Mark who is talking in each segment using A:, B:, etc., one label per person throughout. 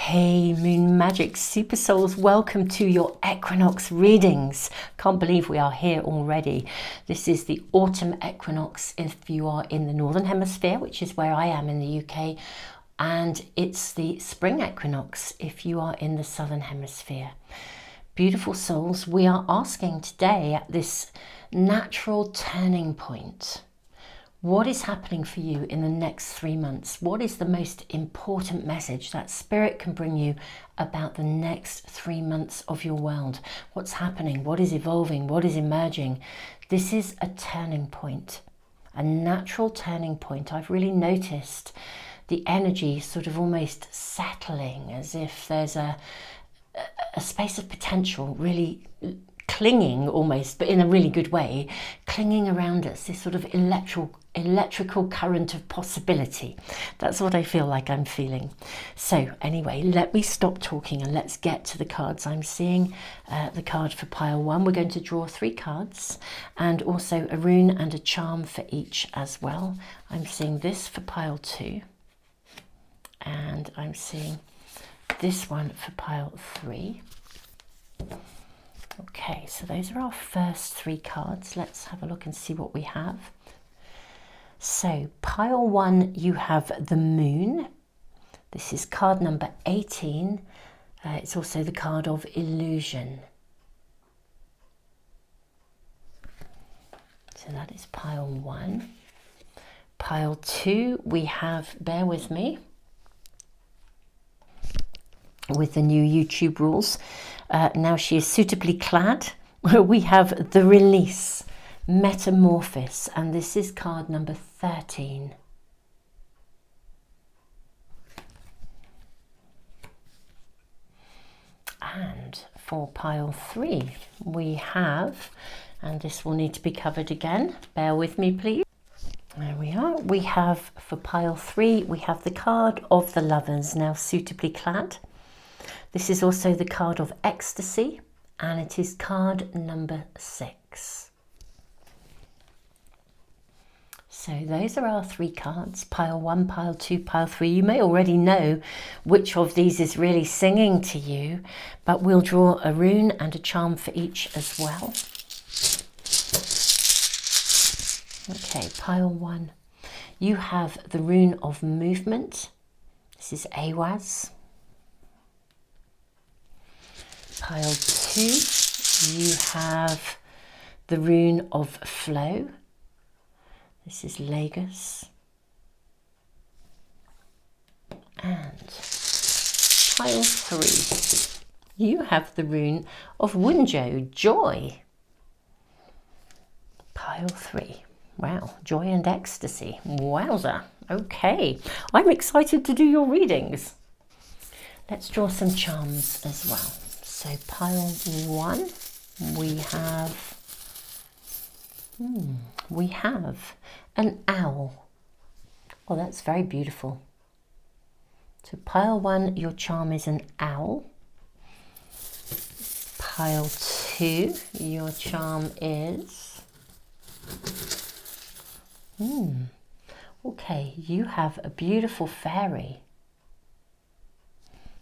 A: Hey Moon Magic Super Souls, welcome to your Equinox readings. Can't believe we are here already. This is the autumn equinox if you are in the Northern Hemisphere, which is where I am in the UK, and it's the spring equinox if you are in the Southern Hemisphere. Beautiful souls, we are asking today at this natural turning point, what is happening for you in the next 3 months? What is the most important message that Spirit can bring you about the next 3 months of your world? What's happening? What is evolving? What is emerging? This is a turning point, a natural turning point. I've really noticed the energy sort of almost settling, as if there's a space of potential really clinging almost, but in a really good way, clinging around us, this sort of electrical current of possibility. That's what I feel like I'm feeling. So anyway, let me stop talking and let's get to the cards. I'm seeing the card for pile 1. We're going to draw 3 cards and also a rune and a charm for each as well. I'm seeing this for pile 2 and I'm seeing this one for pile 3. Okay, so those are our first 3 cards. Let's have a look and see what we have. So pile 1, you have the moon. This is card number 18. It's also the card of illusion. So that is pile 1. Pile 2, we have, bear with me, with the new YouTube rules. Now she is suitably clad. We have the release, metamorphosis, and this is card number 13. And for pile 3, we have, and this will need to be covered again, bear with me please. There we are. We have for pile 3, we have the card of the lovers, now suitably clad. This is also the card of ecstasy, and it is card number 6. So those are our 3 cards, pile 1, pile 2, pile 3. You may already know which of these is really singing to you, but we'll draw a rune and a charm for each as well. Okay, pile 1. You have the rune of movement. This is Awaz. Pile 2, you have the rune of flow. This is Lagos. And pile 3, you have the rune of Wunjo, joy. Pile 3, wow, joy and ecstasy. Wowza. Okay, I'm excited to do your readings. Let's draw some charms as well. So pile 1, we have an owl. Oh, that's very beautiful. So pile 1, your charm is an owl. Pile 2, your charm is... Okay, you have a beautiful fairy.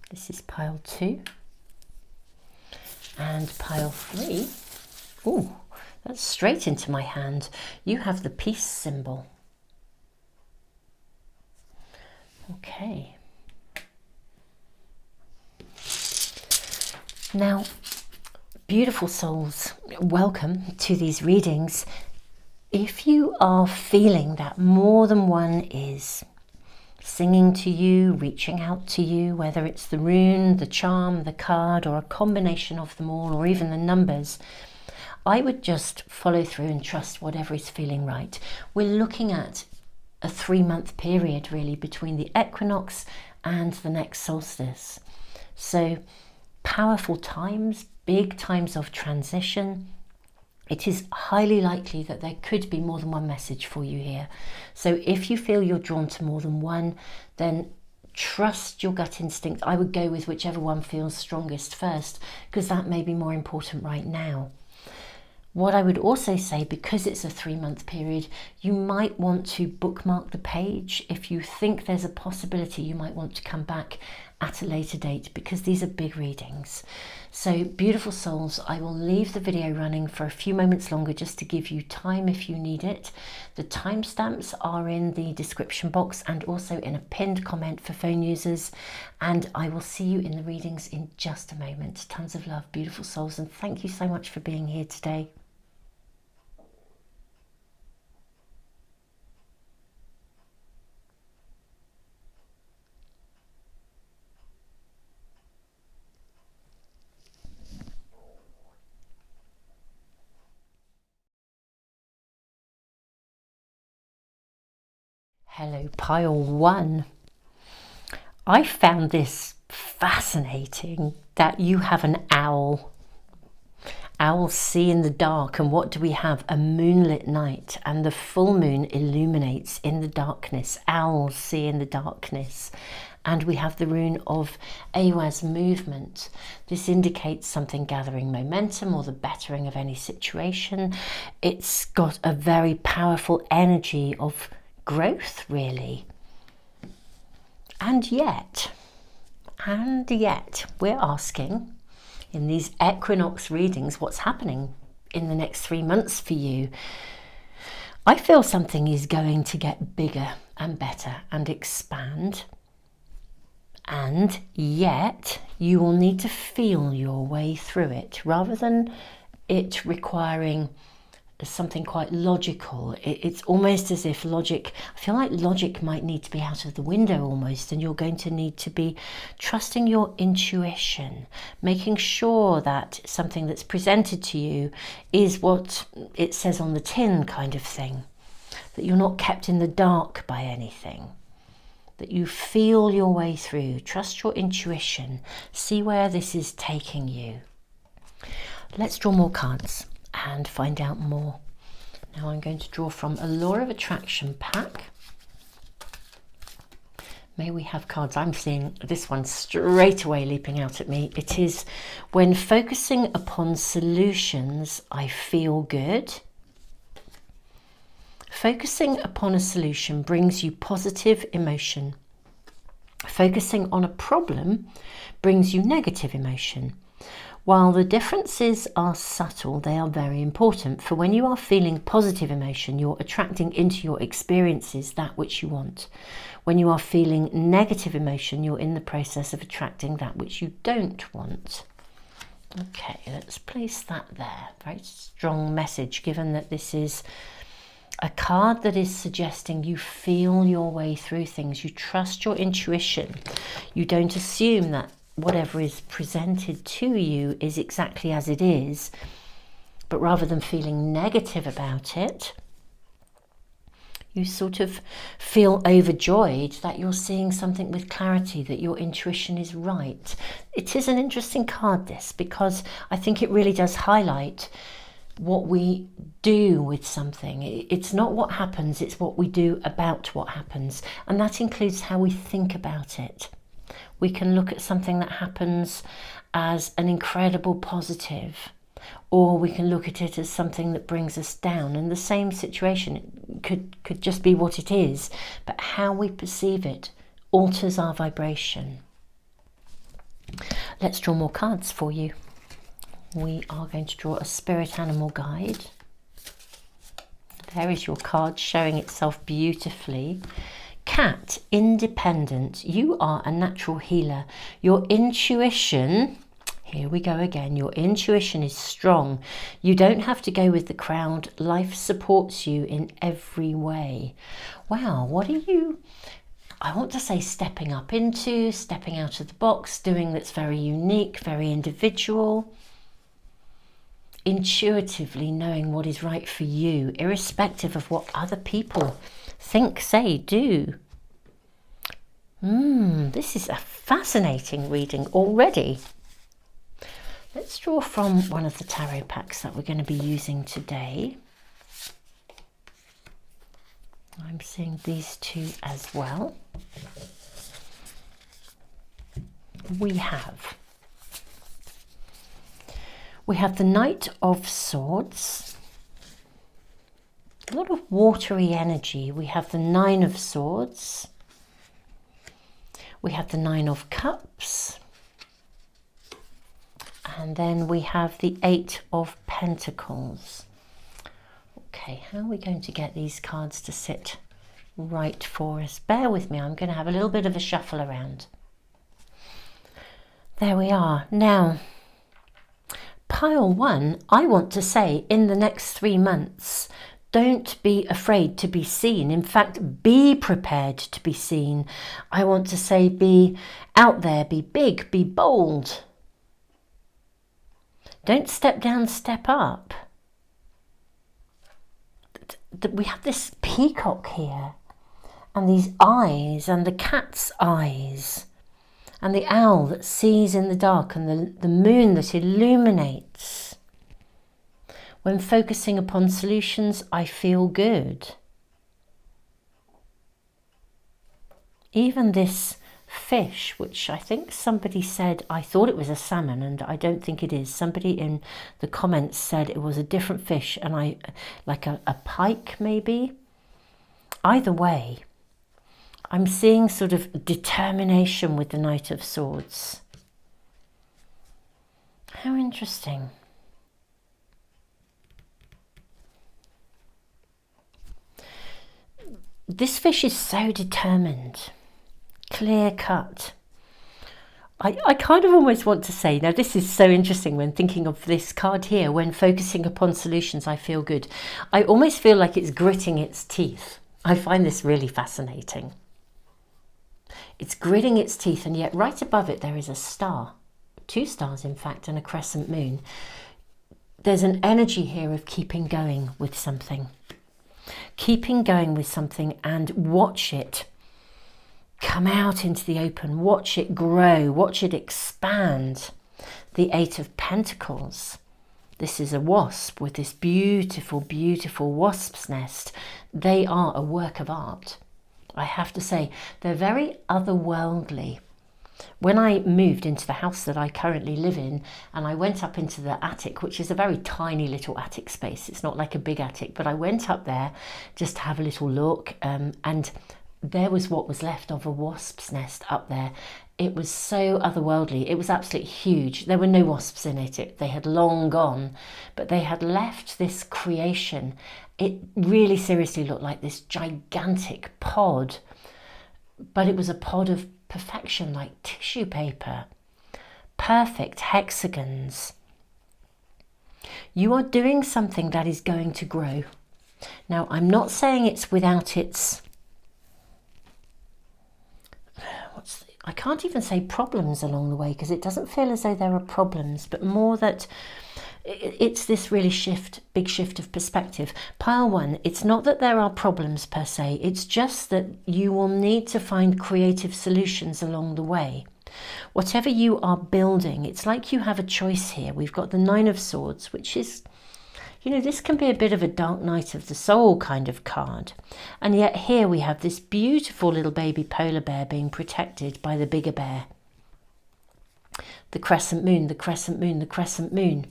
A: This is pile 2. And pile 3, ooh, that's straight into my hand. You have the peace symbol. Okay. Now, beautiful souls, welcome to these readings. If you are feeling that more than one is singing to you, reaching out to you, whether it's the rune, the charm, the card, or a combination of them all, or even the numbers, I would just follow through and trust whatever is feeling right. We're looking at a 3-month period really between the equinox and the next solstice. So powerful times, big times of transition. It is highly likely that there could be more than one message for you here. So if you feel you're drawn to more than one, then trust your gut instinct. I would go with whichever one feels strongest first, because that may be more important right now. What I would also say, because it's a 3-month period, you might want to bookmark the page. If you think there's a possibility, you might want to come back at a later date, because these are big readings. So beautiful souls, I will leave the video running for a few moments longer just to give you time if you need it. The timestamps are in the description box and also in a pinned comment for phone users, and I will see you in the readings in just a moment. Tons of love, beautiful souls, and thank you so much for being here today. Hello, pile one. I found this fascinating, that you have an owl. Owls see in the dark, and what do we have? A moonlit night, and the full moon illuminates in the darkness. Owls see in the darkness. And we have the rune of Awaz, movement. This indicates something gathering momentum or the bettering of any situation. It's got a very powerful energy of growth, really. And yet we're asking in these equinox readings what's happening in the next 3 months for you. I feel something is going to get bigger and better and expand, and yet you will need to feel your way through it rather than it requiring something quite logical. It's almost as if logic, I feel like logic might need to be out of the window almost, and you're going to need to be trusting your intuition, making sure that something that's presented to you is what it says on the tin, kind of thing, that you're not kept in the dark by anything, that you feel your way through, trust your intuition, see where this is taking you. Let's draw more cards and find out more. Now I'm going to draw from a Law of Attraction pack. May we have cards. I'm seeing this one straight away leaping out at me. It is, when focusing upon solutions, I feel good. Focusing upon a solution brings you positive emotion. Focusing on a problem brings you negative emotion. While the differences are subtle, they are very important, for when you are feeling positive emotion, you're attracting into your experiences that which you want. When you are feeling negative emotion, you're in the process of attracting that which you don't want. Okay, let's place that there. Very strong message, given that this is a card that is suggesting you feel your way through things. You trust your intuition. You don't assume that whatever is presented to you is exactly as it is, but rather than feeling negative about it, you sort of feel overjoyed that you're seeing something with clarity, that your intuition is right. It is an interesting card, this, because I think it really does highlight what we do with something. It's not what happens, it's what we do about what happens, and that includes how we think about it. We can look at something that happens as an incredible positive, or we can look at it as something that brings us down. And the same situation could just be what it is, but how we perceive it alters our vibration. Let's draw more cards for you. We are going to draw a spirit animal guide. There is your card showing itself beautifully. Cat, independent. You are a natural healer. Your intuition, here we go again, your intuition is strong. You don't have to go with the crowd. Life supports you in every way. Wow, what are you, I want to say, stepping up into, stepping out of the box, doing that's very unique, very individual? Intuitively knowing what is right for you, irrespective of what other people think, say, do. This is a fascinating reading already. Let's draw from one of the tarot packs that we're going to be using today. I'm seeing these two as well. We have the Knight of Swords. A lot of watery energy. We have the Nine of Swords. We have the Nine of Cups. And then we have the Eight of Pentacles. Okay, how are we going to get these cards to sit right for us? Bear with me, I'm going to have a little bit of a shuffle around. There we are. Now, pile one, I want to say in the next 3 months, don't be afraid to be seen. In fact, be prepared to be seen. I want to say be out there, be big, be bold. Don't step down, step up. We have this peacock here, and these eyes, and the cat's eyes, and the owl that sees in the dark, and the moon that illuminates. When focusing upon solutions, I feel good. Even this fish, which I think somebody said, I thought it was a salmon, and I don't think it is. Somebody in the comments said it was a different fish, and like a pike maybe. Either way, I'm seeing sort of determination with the Knight of Swords. How interesting. This fish is so determined. Clear cut. I kind of almost want to say, now this is so interesting when thinking of this card here, when focusing upon solutions, I feel good. I almost feel like it's gritting its teeth. I find this really fascinating. It's gritting its teeth, and yet right above it there is a star. 2 stars in fact, and a crescent moon. There's an energy here of keeping going with something. Keeping going with something, and watch it come out into the open, watch it grow, watch it expand. The Eight of Pentacles. This is a wasp with this beautiful, beautiful wasp's nest. They are a work of art. I have to say, they're very otherworldly. When I moved into the house that I currently live in, and I went up into the attic, which is a very tiny little attic space, it's not like a big attic, but I went up there just to have a little look, and there was what was left of a wasp's nest up there. It was so otherworldly. It was absolutely huge. There were no wasps in it. They had long gone, but they had left this creation. It really seriously looked like this gigantic pod, but it was a pod of perfection, like tissue paper. Perfect hexagons. You are doing something that is going to grow. Now, I'm not saying it's without its... I can't even say problems along the way, because it doesn't feel as though there are problems, but more that it's this really big shift of perspective. Pile one, it's not that there are problems per se, it's just that you will need to find creative solutions along the way. Whatever you are building, it's like you have a choice here. We've got the Nine of Swords, which is, you know, this can be a bit of a dark night of the soul kind of card. And yet here we have this beautiful little baby polar bear being protected by the bigger bear. The crescent moon, the crescent moon, the crescent moon.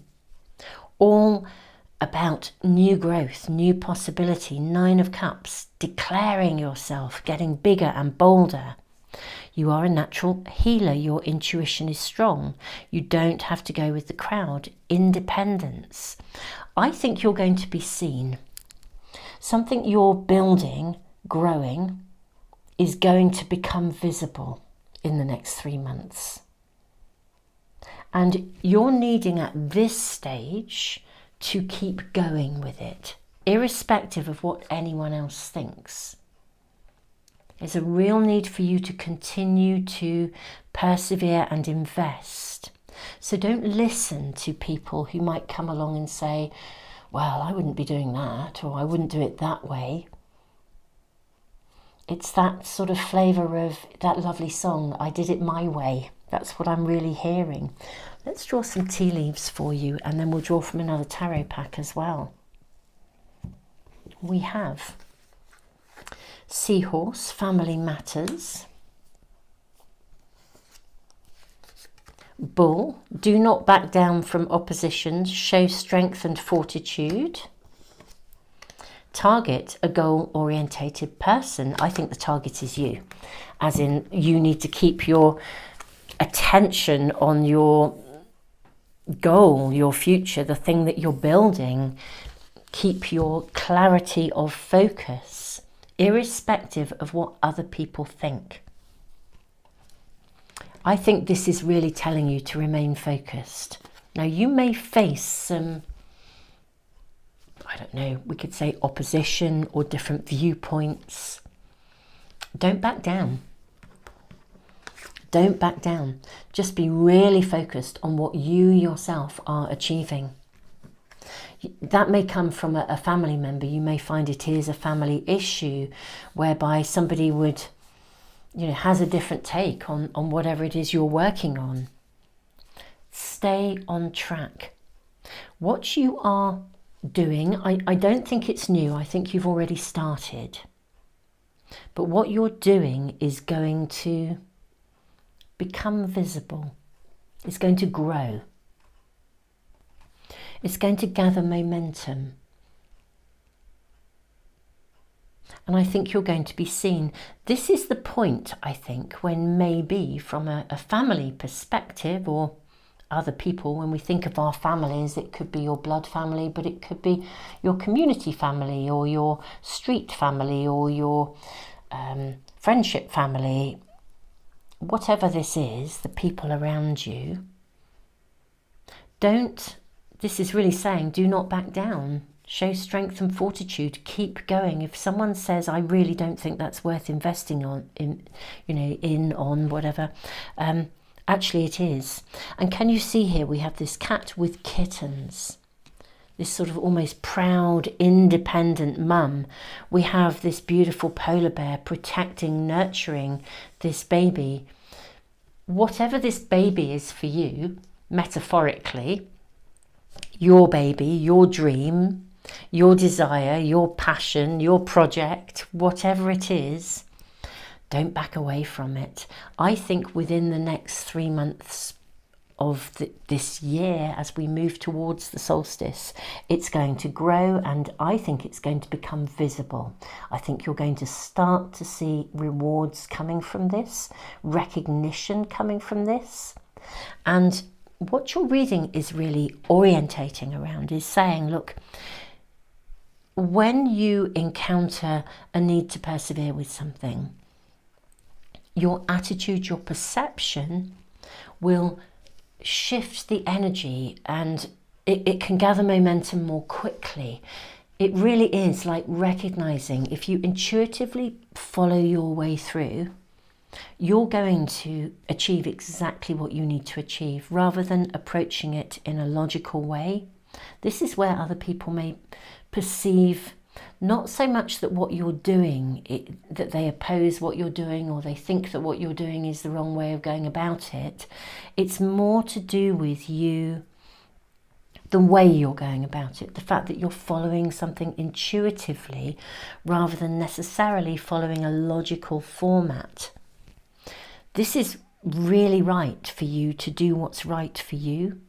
A: All about new growth, new possibility. 9 of Cups, declaring yourself, getting bigger and bolder. You are a natural healer. Your intuition is strong. You don't have to go with the crowd. Independence. I think you're going to be seen. Something you're building, growing, is going to become visible in the next 3 months. And you're needing at this stage to keep going with it, irrespective of what anyone else thinks. There's a real need for you to continue to persevere and invest. So don't listen to people who might come along and say, well, I wouldn't be doing that, or I wouldn't do it that way. It's that sort of flavour of that lovely song, I Did It My Way. That's what I'm really hearing. Let's draw some tea leaves for you, and then we'll draw from another tarot pack as well. We have Seahorse, Family Matters. Bull, do not back down from oppositions, show strength and fortitude. target a goal-orientated person, I think the target is you. As in, you need to keep your attention on your goal, your future, the thing that you're building. Keep your clarity of focus, irrespective of what other people think. I think this is really telling you to remain focused. Now, you may face some, I don't know, we could say opposition or different viewpoints. Don't back down. Don't back down. Just be really focused on what you yourself are achieving. That may come from a family member. You may find it is a family issue whereby somebody would, has a different take on whatever it is you're working on. Stay on track. What you are doing, I don't think it's new. I think you've already started. But what you're doing is going to become visible. It's going to grow. It's going to gather momentum. And I think you're going to be seen. This is the point, I think, when maybe from a family perspective, or other people, when we think of our families, it could be your blood family, but it could be your community family, or your street family, or your friendship family. Whatever this is, the people around you, this is really saying, do not back down. Show strength and fortitude. Keep going. If someone says, I really don't think that's worth investing on whatever, actually it is. And can you see here, we have this cat with kittens. This sort of almost proud, independent mum. We have this beautiful polar bear protecting, nurturing this baby. Whatever this baby is for you, metaphorically, your baby, your dream, your desire, your passion, your project, whatever it is, don't back away from it. I think within the next 3 months of this year, as we move towards the solstice, it's going to grow, and I think it's going to become visible. I think you're going to start to see rewards coming from this, recognition coming from this. And what your reading is really orientating around is saying, look, when you encounter a need to persevere with something, your attitude, your perception will shift the energy, and it can gather momentum more quickly. It really is like recognizing, if you intuitively follow your way through, you're going to achieve exactly what you need to achieve, rather than approaching it in a logical way. This is where other people may perceive not so much that what you're doing, that they oppose what you're doing, or they think that what you're doing is the wrong way of going about it. It's more to do with you, the way you're going about it, the fact that you're following something intuitively rather than necessarily following a logical format. This is really right for you to do what's right for you.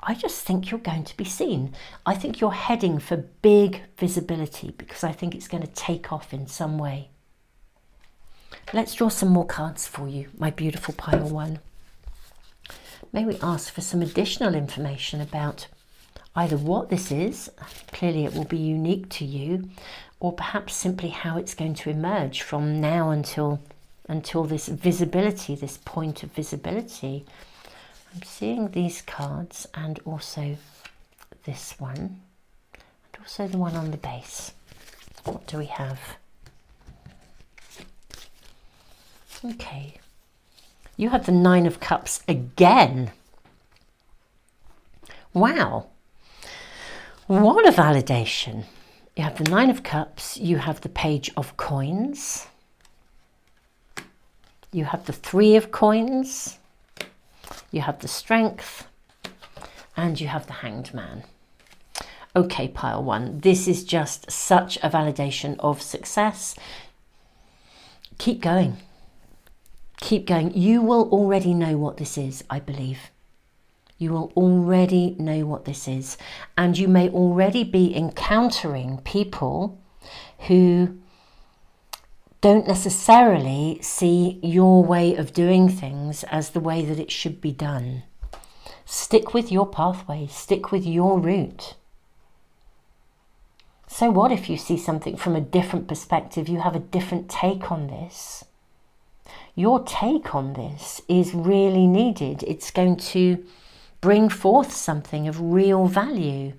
A: I just think you're going to be seen. I think you're heading for big visibility, because I think it's going to take off in some way. Let's draw some more cards for you, my beautiful pile one. May we ask for some additional information about either what this is, clearly it will be unique to you, or perhaps simply how it's going to emerge from now until this visibility, this point of visibility. I'm seeing these cards, and also this one, and also the one on the base. What do we have? Okay, you have the Nine of Cups again. Wow, what a validation. You have the Nine of Cups, you have the Page of Coins, you have the Three of Coins, you have the Strength, and you have the Hanged Man. Okay, pile one, this is just such a validation of success. Keep going. Keep going. You will already know what this is, I believe. You will already know what this is. And you may already be encountering people who don't necessarily see your way of doing things as the way that it should be done. Stick with your pathway, stick with your route. So what if you see something from a different perspective? You have a different take on this. Your take on this is really needed. It's going to bring forth something of real value.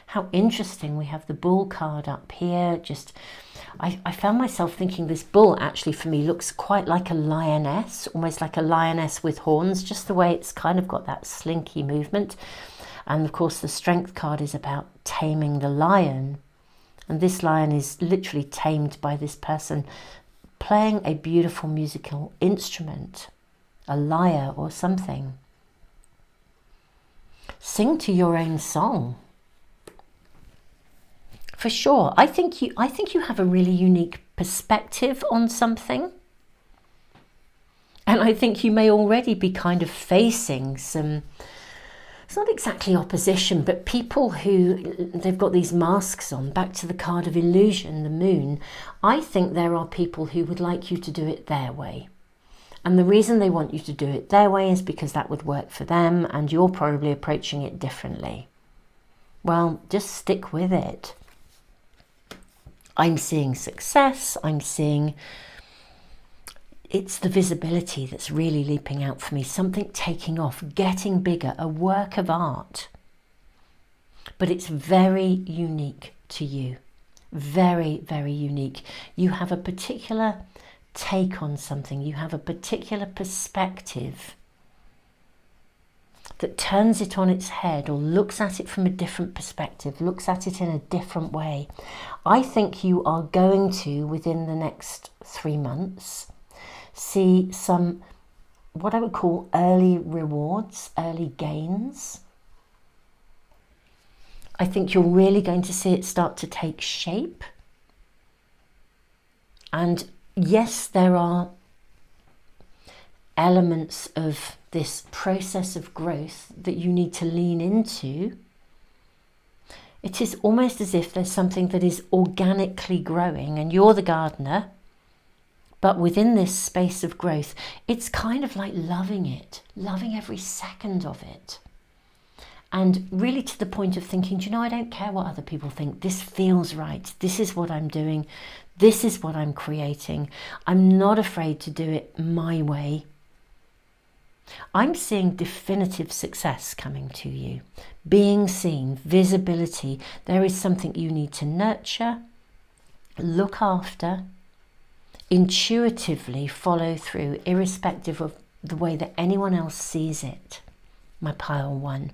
A: How interesting, we have the bull card up here. I found myself thinking this bull actually for me looks quite like a lioness, almost like a lioness with horns, just the way it's kind of got that slinky movement. And of course the strength card is about taming the lion. And this lion is literally tamed by this person playing a beautiful musical instrument, a lyre or something. Sing to your own song. For sure, I think you have a really unique perspective on something. And I think you may already be kind of facing some, it's not exactly opposition, but people who, they've got these masks on. Back to the card of illusion, the moon. I think there are people who would like you to do it their way. And the reason they want you to do it their way is because that would work for them, and you're probably approaching it differently. Well, just stick with it. I'm seeing success. I'm seeing, it's the visibility that's really leaping out for me. Something taking off, getting bigger, a work of art. But it's very unique to you. Very, very unique. You have a particular take on something. You have a particular perspective that turns it on its head or looks at it from a different perspective, looks at it in a different way. I think you are going to, within the next 3 months, see some, what I would call early rewards, early gains. I think you're really going to see it start to take shape. And yes, there are elements of this process of growth that you need to lean into. It is almost as if there's something that is organically growing and you're the gardener, but within this space of growth, it's kind of like loving it, loving every second of it. And really to the point of thinking, do you know, I don't care what other people think. This feels right. This is what I'm doing. This is what I'm creating. I'm not afraid to do it my way. I'm seeing definitive success coming to you. Being seen, visibility. There is something you need to nurture, look after, intuitively follow through, irrespective of the way that anyone else sees it. My pile 1.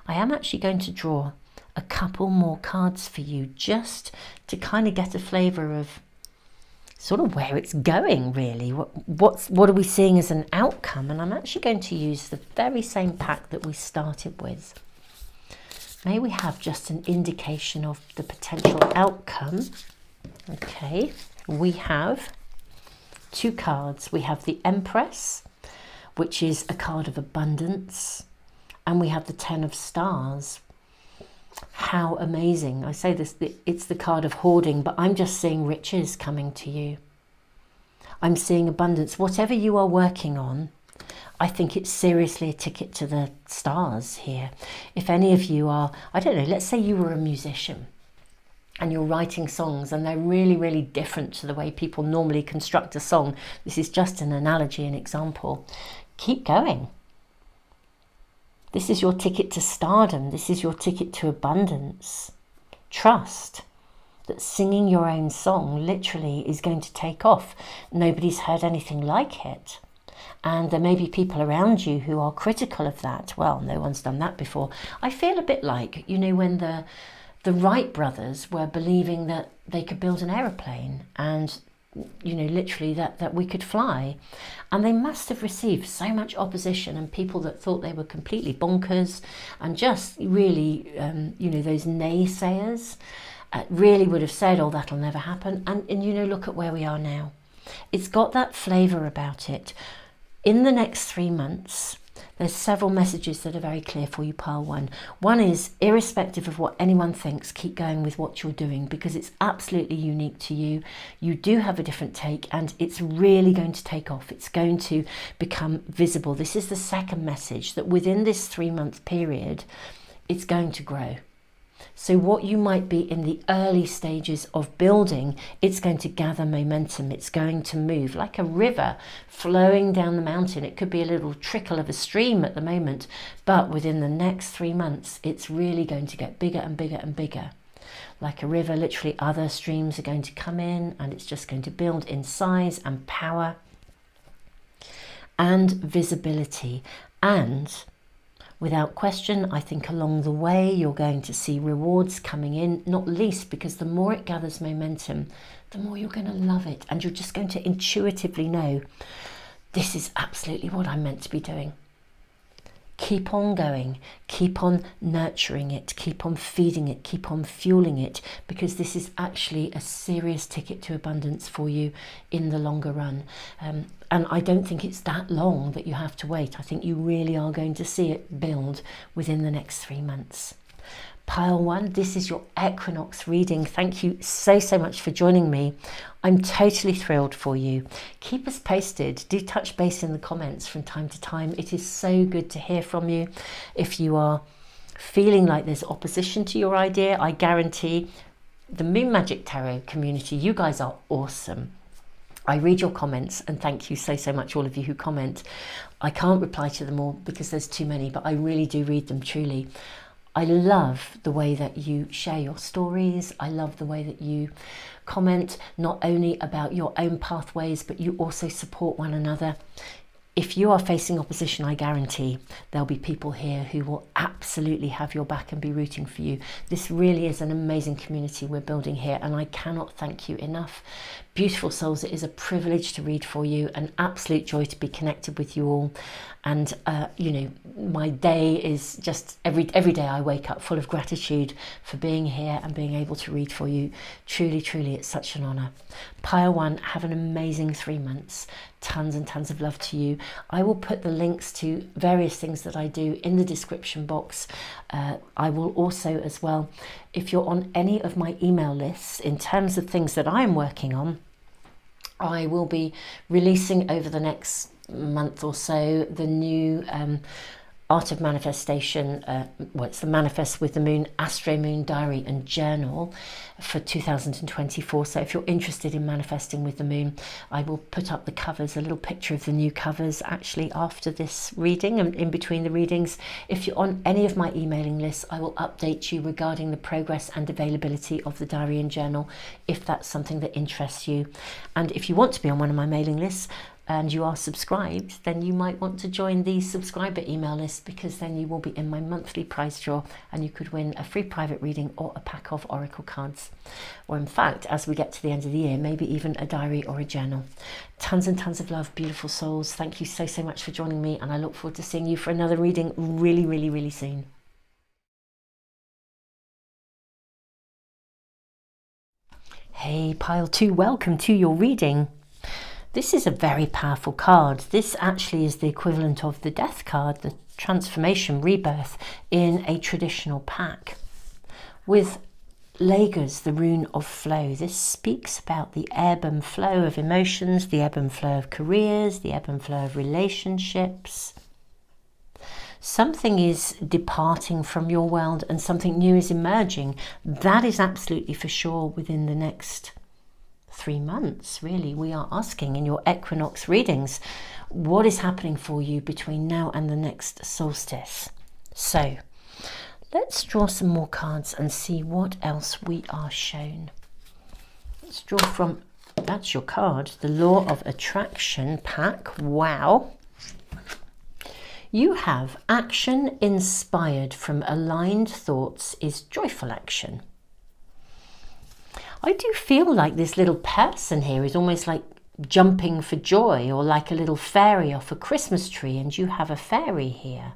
A: I am actually going to draw a couple more cards for you just to kind of get a flavour of sort of where it's going, really. What are we seeing as an outcome? And I'm actually going to use the very same pack that we started with. May we have just an indication of the potential outcome. Okay, we have 2 cards. We have the Empress, which is a card of abundance, and we have the 10 of Stars. How amazing. I say this, it's the card of hoarding, but I'm just seeing riches coming to you. I'm seeing abundance. Whatever you are working on, I think it's seriously a ticket to the stars here. If any of you are, I don't know, let's say you were a musician and you're writing songs and they're really, really different to the way people normally construct a song. This is just an analogy, an example. Keep going. This is your ticket to stardom. This is your ticket to abundance. Trust that singing your own song literally is going to take off. Nobody's heard anything like it. And there may be people around you who are critical of that. Well, no one's done that before. I feel a bit like, you know, when the Wright brothers were believing that they could build an aeroplane and, you know, literally that we could fly. And they must have received so much opposition and people that thought they were completely bonkers and just really, you know, those naysayers really would have said, oh, that'll never happen. And, you know, look at where we are now. It's got that flavour about it. In the next 3 months, There's several messages that are very clear for you, pile one. One is, irrespective of what anyone thinks, keep going with what you're doing, because it's absolutely unique to you. You do have a different take, and it's really going to take off. It's going to become visible. This is the second message, that within this 3-month period, it's going to grow. So what you might be in the early stages of building, it's going to gather momentum. It's going to move like a river flowing down the mountain. It could be a little trickle of a stream at the moment, but within the next 3 months, it's really going to get bigger and bigger and bigger. Like a river, literally other streams are going to come in, and it's just going to build in size and power and visibility. And without question, I think along the way you're going to see rewards coming in, not least because the more it gathers momentum, the more you're going to love it, and you're just going to intuitively know, this is absolutely what I'm meant to be doing. Keep on going, keep on nurturing it, keep on feeding it, keep on fueling it, because this is actually a serious ticket to abundance for you in the longer run. And I don't think it's that long that you have to wait. I think you really are going to see it build within the next 3 months. Pile one, this is your equinox reading. Thank you so much for joining me. I'm totally thrilled for you. Keep us posted. Do touch base in the comments from time to time. It is so good to hear from you. If you are feeling like there's opposition to your idea, I guarantee the Moon Magic Tarot community, you guys are awesome. I read your comments, and thank you so much, all of you who comment. I can't reply to them all because there's too many, but I really do read them truly. I love the way that you share your stories. I love the way that you comment not only about your own pathways, but you also support one another. If you are facing opposition, I guarantee there'll be people here who will absolutely have your back and be rooting for you. This really is an amazing community we're building here, and I cannot thank you enough. Beautiful souls, it is a privilege to read for you, an absolute joy to be connected with you all. And you know, my day is just every day I wake up full of gratitude for being here and being able to read for you. Truly, it's such an honor. Pile one, have an amazing 3 months. Tons and tons of love to you. I will put the links to various things that I do in the description box. I will also as well, if you're on any of my email lists, in terms of things that I'm working on, I will be releasing over the next month or so the new Art of Manifestation, it's the Manifest with the Moon, Astro Moon Diary and Journal for 2024. So if you're interested in manifesting with the moon, I will put up the covers, a little picture of the new covers actually after this reading and in between the readings. If you're on any of my emailing lists, I will update you regarding the progress and availability of the diary and journal if that's something that interests you. And if you want to be on one of my mailing lists, and you are subscribed, then you might want to join the subscriber email list, because then you will be in my monthly prize draw and you could win a free private reading or a pack of oracle cards. Or in fact, as we get to the end of the year, maybe even a diary or a journal. Tons and tons of love, beautiful souls. Thank you so much for joining me, and I look forward to seeing you for another reading really soon. Hey, pile two, welcome to your reading. This is a very powerful card. This actually is the equivalent of the death card, the transformation, rebirth, in a traditional pack. With Lagers, the rune of flow, this speaks about the ebb and flow of emotions, the ebb and flow of careers, the ebb and flow of relationships. Something is departing from your world and something new is emerging. That is absolutely for sure within the next 3 months, really. We are asking in your equinox readings, what is happening for you between now and the next solstice? So let's draw some more cards and see what else we are shown. Let's draw from, that's your card, the Law of Attraction pack. Wow. You have action inspired from aligned thoughts is joyful action. I do feel like this little person here is almost like jumping for joy, or like a little fairy off a Christmas tree, and you have a fairy here.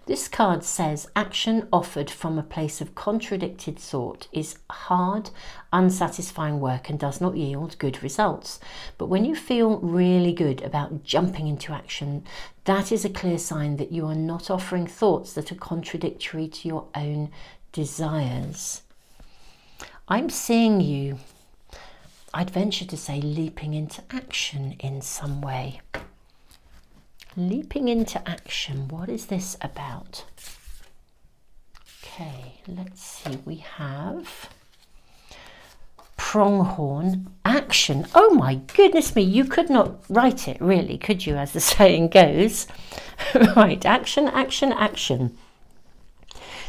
A: This card says action offered from a place of contradicted thought is hard, unsatisfying work and does not yield good results. But when you feel really good about jumping into action, that is a clear sign that you are not offering thoughts that are contradictory to your own desires. I'm seeing you, I'd venture to say, leaping into action in some way. Leaping into action, what is this about? Okay, let's see, we have pronghorn, action. Oh my goodness me, you could not write it really, could you, as the saying goes? Right, action, action, action.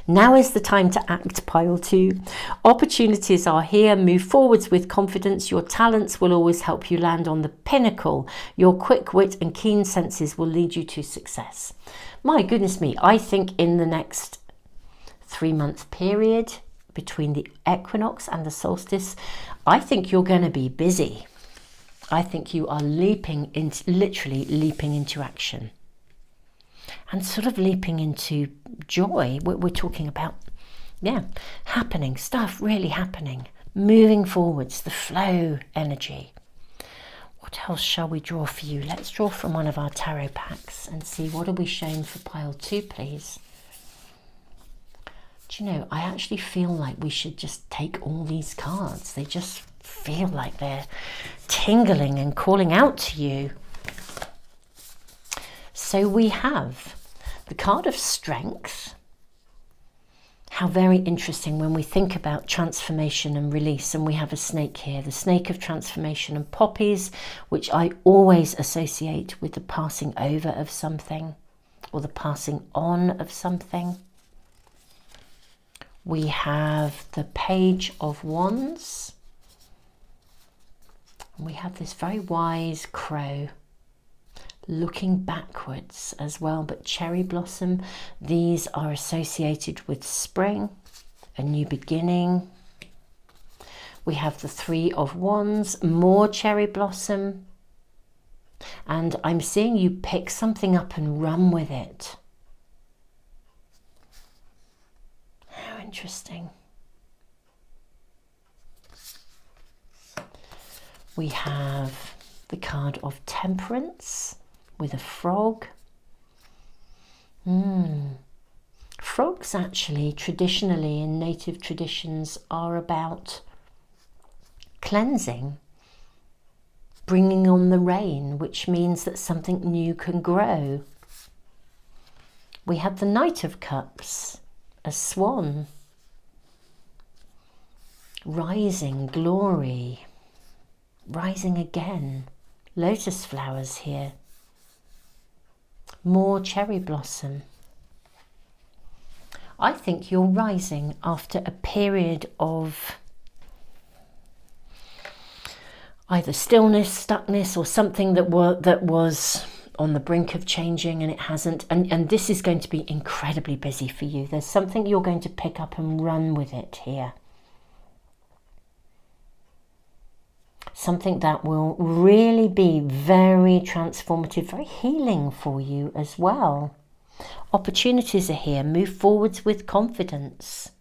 A: Now is the time to act, pile 2. Opportunities are here. Move forwards with confidence. Your talents will always help you land on the pinnacle. Your quick wit and keen senses will lead you to success. My goodness me, I think in the next 3-month period between the equinox and the solstice, I think you're going to be busy. I think you are literally leaping into action. And sort of leaping into joy. We're talking about, happening, stuff really happening, moving forwards, the flow energy. What else shall we draw for you? Let's draw from one of our tarot packs and see what are we showing for pile 2, please. Do you know, I actually feel like we should just take all these cards. They just feel like they're tingling and calling out to you. So we have the card of strength. How very interesting when we think about transformation and release. And we have a snake here, the snake of transformation and poppies, which I always associate with the passing over of something or the passing on of something. We have the Page of Wands. And we have this very wise crow looking backwards as well, but cherry blossom, these are associated with spring, a new beginning. We have the 3 of Wands, more cherry blossom, and I'm seeing you pick something up and run with it. How interesting. We have the card of Temperance with a frog. Frogs actually traditionally in native traditions are about cleansing, bringing on the rain, which means that something new can grow. We have the Knight of Cups, a swan, rising, glory, rising again, lotus flowers here. More cherry blossom. I think you're rising after a period of either stillness, stuckness, or something that was on the brink of changing and it hasn't. And this is going to be incredibly busy for you. There's something you're going to pick up and run with it here. Something that will really be very transformative, very healing for you as well. Opportunities are here. Move forwards with confidence.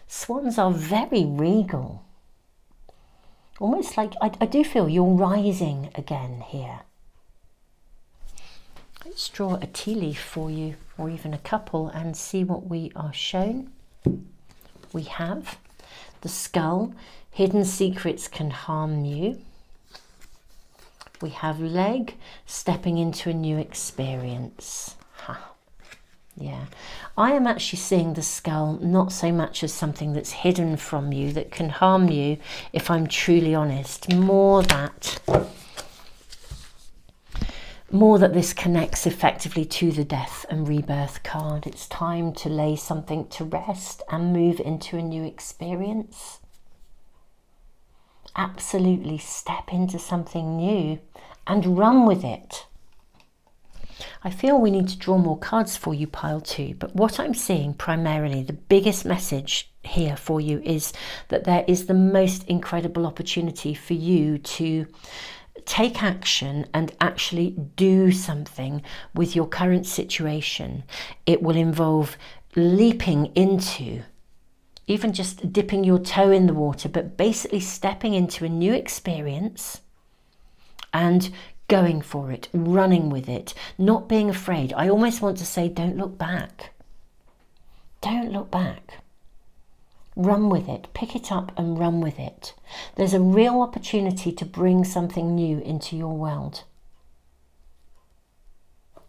A: Swans are very regal. Almost like, I do feel you're rising again here. Let's draw a tea leaf for you, or even a couple, and see what we are shown. We have the Skull. Hidden secrets can harm you. We have Leg, stepping into a new experience. Yeah, I am actually seeing the Skull not so much as something that's hidden from you that can harm you, if I'm truly honest. More that this connects effectively to the Death and Rebirth card. It's time to lay something to rest and move into a new experience. Absolutely step into something new and run with it. I feel we need to draw more cards for you, pile 2, but what I'm seeing primarily, the biggest message here for you is that there is the most incredible opportunity for you to take action and actually do something with your current situation. It will involve leaping into, even just dipping your toe in the water, but basically stepping into a new experience and going for it, running with it, not being afraid. I almost want to say, don't look back. Don't look back. Run with it, pick it up and run with it. There's a real opportunity to bring something new into your world.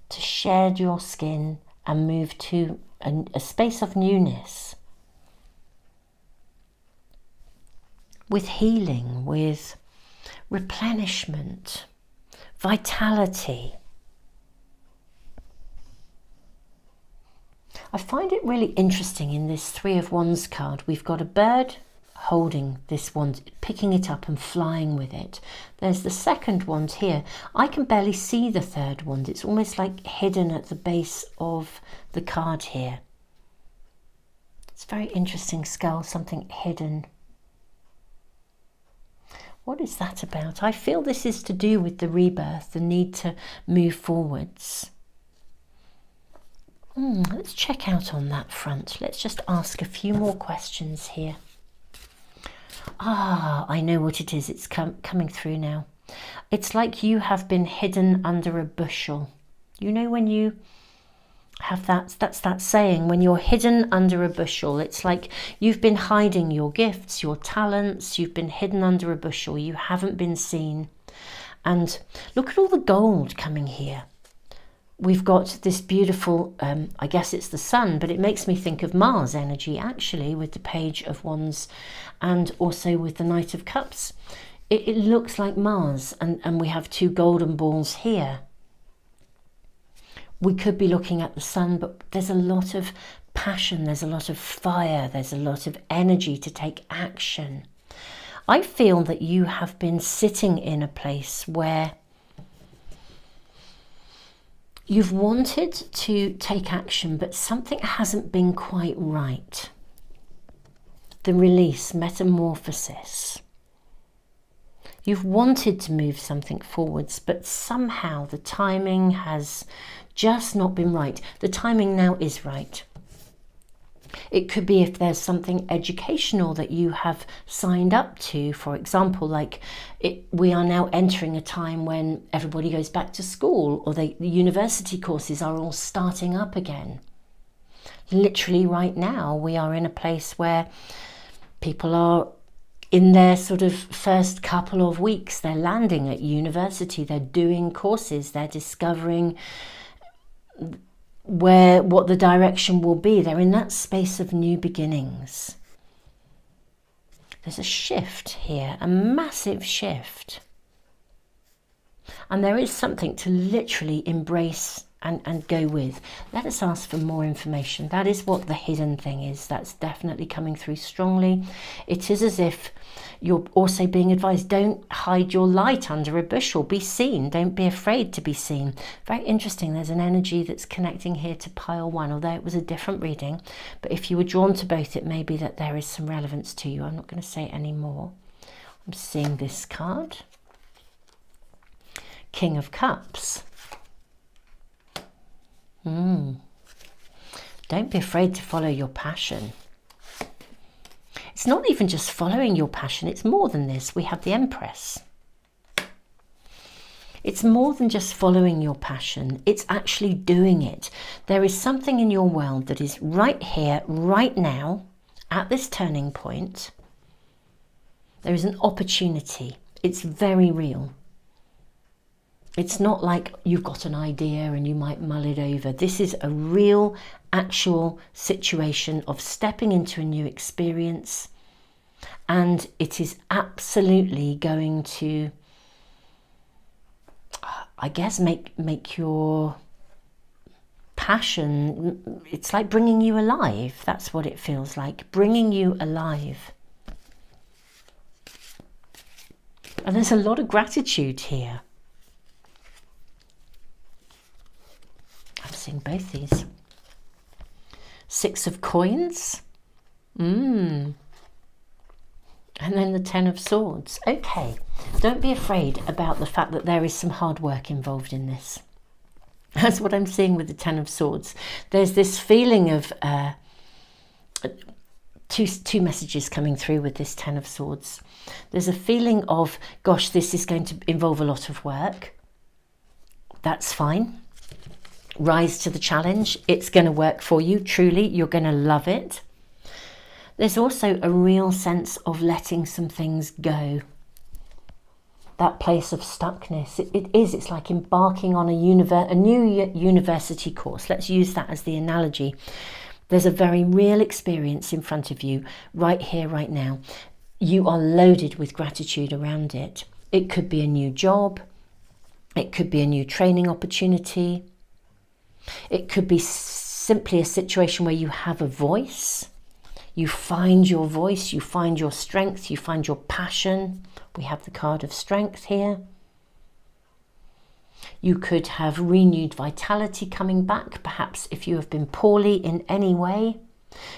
A: To shed your skin and move to a space of newness. With healing, with replenishment, vitality. I find it really interesting in this Three of Wands card. We've got a bird holding this wand, picking it up and flying with it. There's the second wand here. I can barely see the third wand. It's almost like hidden at the base of the card here. It's very interesting skull, something hidden. What is that about? I feel this is to do with the rebirth, the need to move forwards. Let's check out on that front. Let's just ask a few more questions here. I know what it is. It's coming through now. It's like you have been hidden under a bushel. You know when you have that's that saying, when you're hidden under a bushel, it's like you've been hiding your gifts, your talents, you've been hidden under a bushel, you haven't been seen. And look at all the gold coming here. We've got this beautiful, I guess it's the sun, but it makes me think of Mars energy actually, with the Page of Wands and also with the Knight of Cups. It looks like Mars, and we have two golden balls here. We could be looking at the sun, but there's a lot of passion, there's a lot of fire, there's a lot of energy to take action. I feel that you have been sitting in a place where you've wanted to take action, but something hasn't been quite right. The release, metamorphosis. You've wanted to move something forwards, but somehow the timing has just not been right. The timing now is right. It could be if there's something educational that you have signed up to, for example, like we are now entering a time when everybody goes back to school, or the university courses are all starting up again. Literally right now, we are in a place where people are in their sort of first couple of weeks, they're landing at university, they're doing courses, they're discovering what the direction will be. They're in that space of new beginnings. There's a shift here, a massive shift. And there is something to literally embrace and go with. Let us ask for more information. That is what the hidden thing is. That's definitely coming through strongly. It is as if you're also being advised, don't hide your light under a bushel. Be seen. Don't be afraid to be seen. Very interesting. There's an energy that's connecting here to pile one, although it was a different reading. But if you were drawn to both, it may be that there is some relevance to you. I'm not going to say any more. I'm seeing this card. King of Cups. Don't be afraid to follow your passion. It's not even just following your passion, it's more than this. We have the Empress. It's more than just following your passion, it's actually doing it. There is something in your world that is right here, right now, at this turning point. There is an opportunity. It's very real. It's not like you've got an idea and you might mull it over. This is a real, actual situation of stepping into a new experience. And it is absolutely going to, I guess, make your passion, it's like bringing you alive. That's what it feels like, bringing you alive. And there's a lot of gratitude here. I'm seeing both these. Six of Coins. And then the Ten of Swords. Okay, Don't be afraid about the fact that there is some hard work involved in this. That's what I'm seeing with the Ten of Swords. There's this feeling of two messages coming through with this Ten of Swords. There's a feeling of, gosh, this is going to involve a lot of work. That's fine. Rise to the challenge. It's going to work for you. Truly, you're going to love it. There's also a real sense of letting some things go. That place of stuckness. It's like embarking on a new university course. Let's use that as the analogy. There's a very real experience in front of you right here, right now. You are loaded with gratitude around it. It could be a new job. It could be a new training opportunity. It could be simply a situation where you have a voice. You find your voice, you find your strength, you find your passion. We have the card of strength here. You could have renewed vitality coming back. Perhaps if you have been poorly in any way,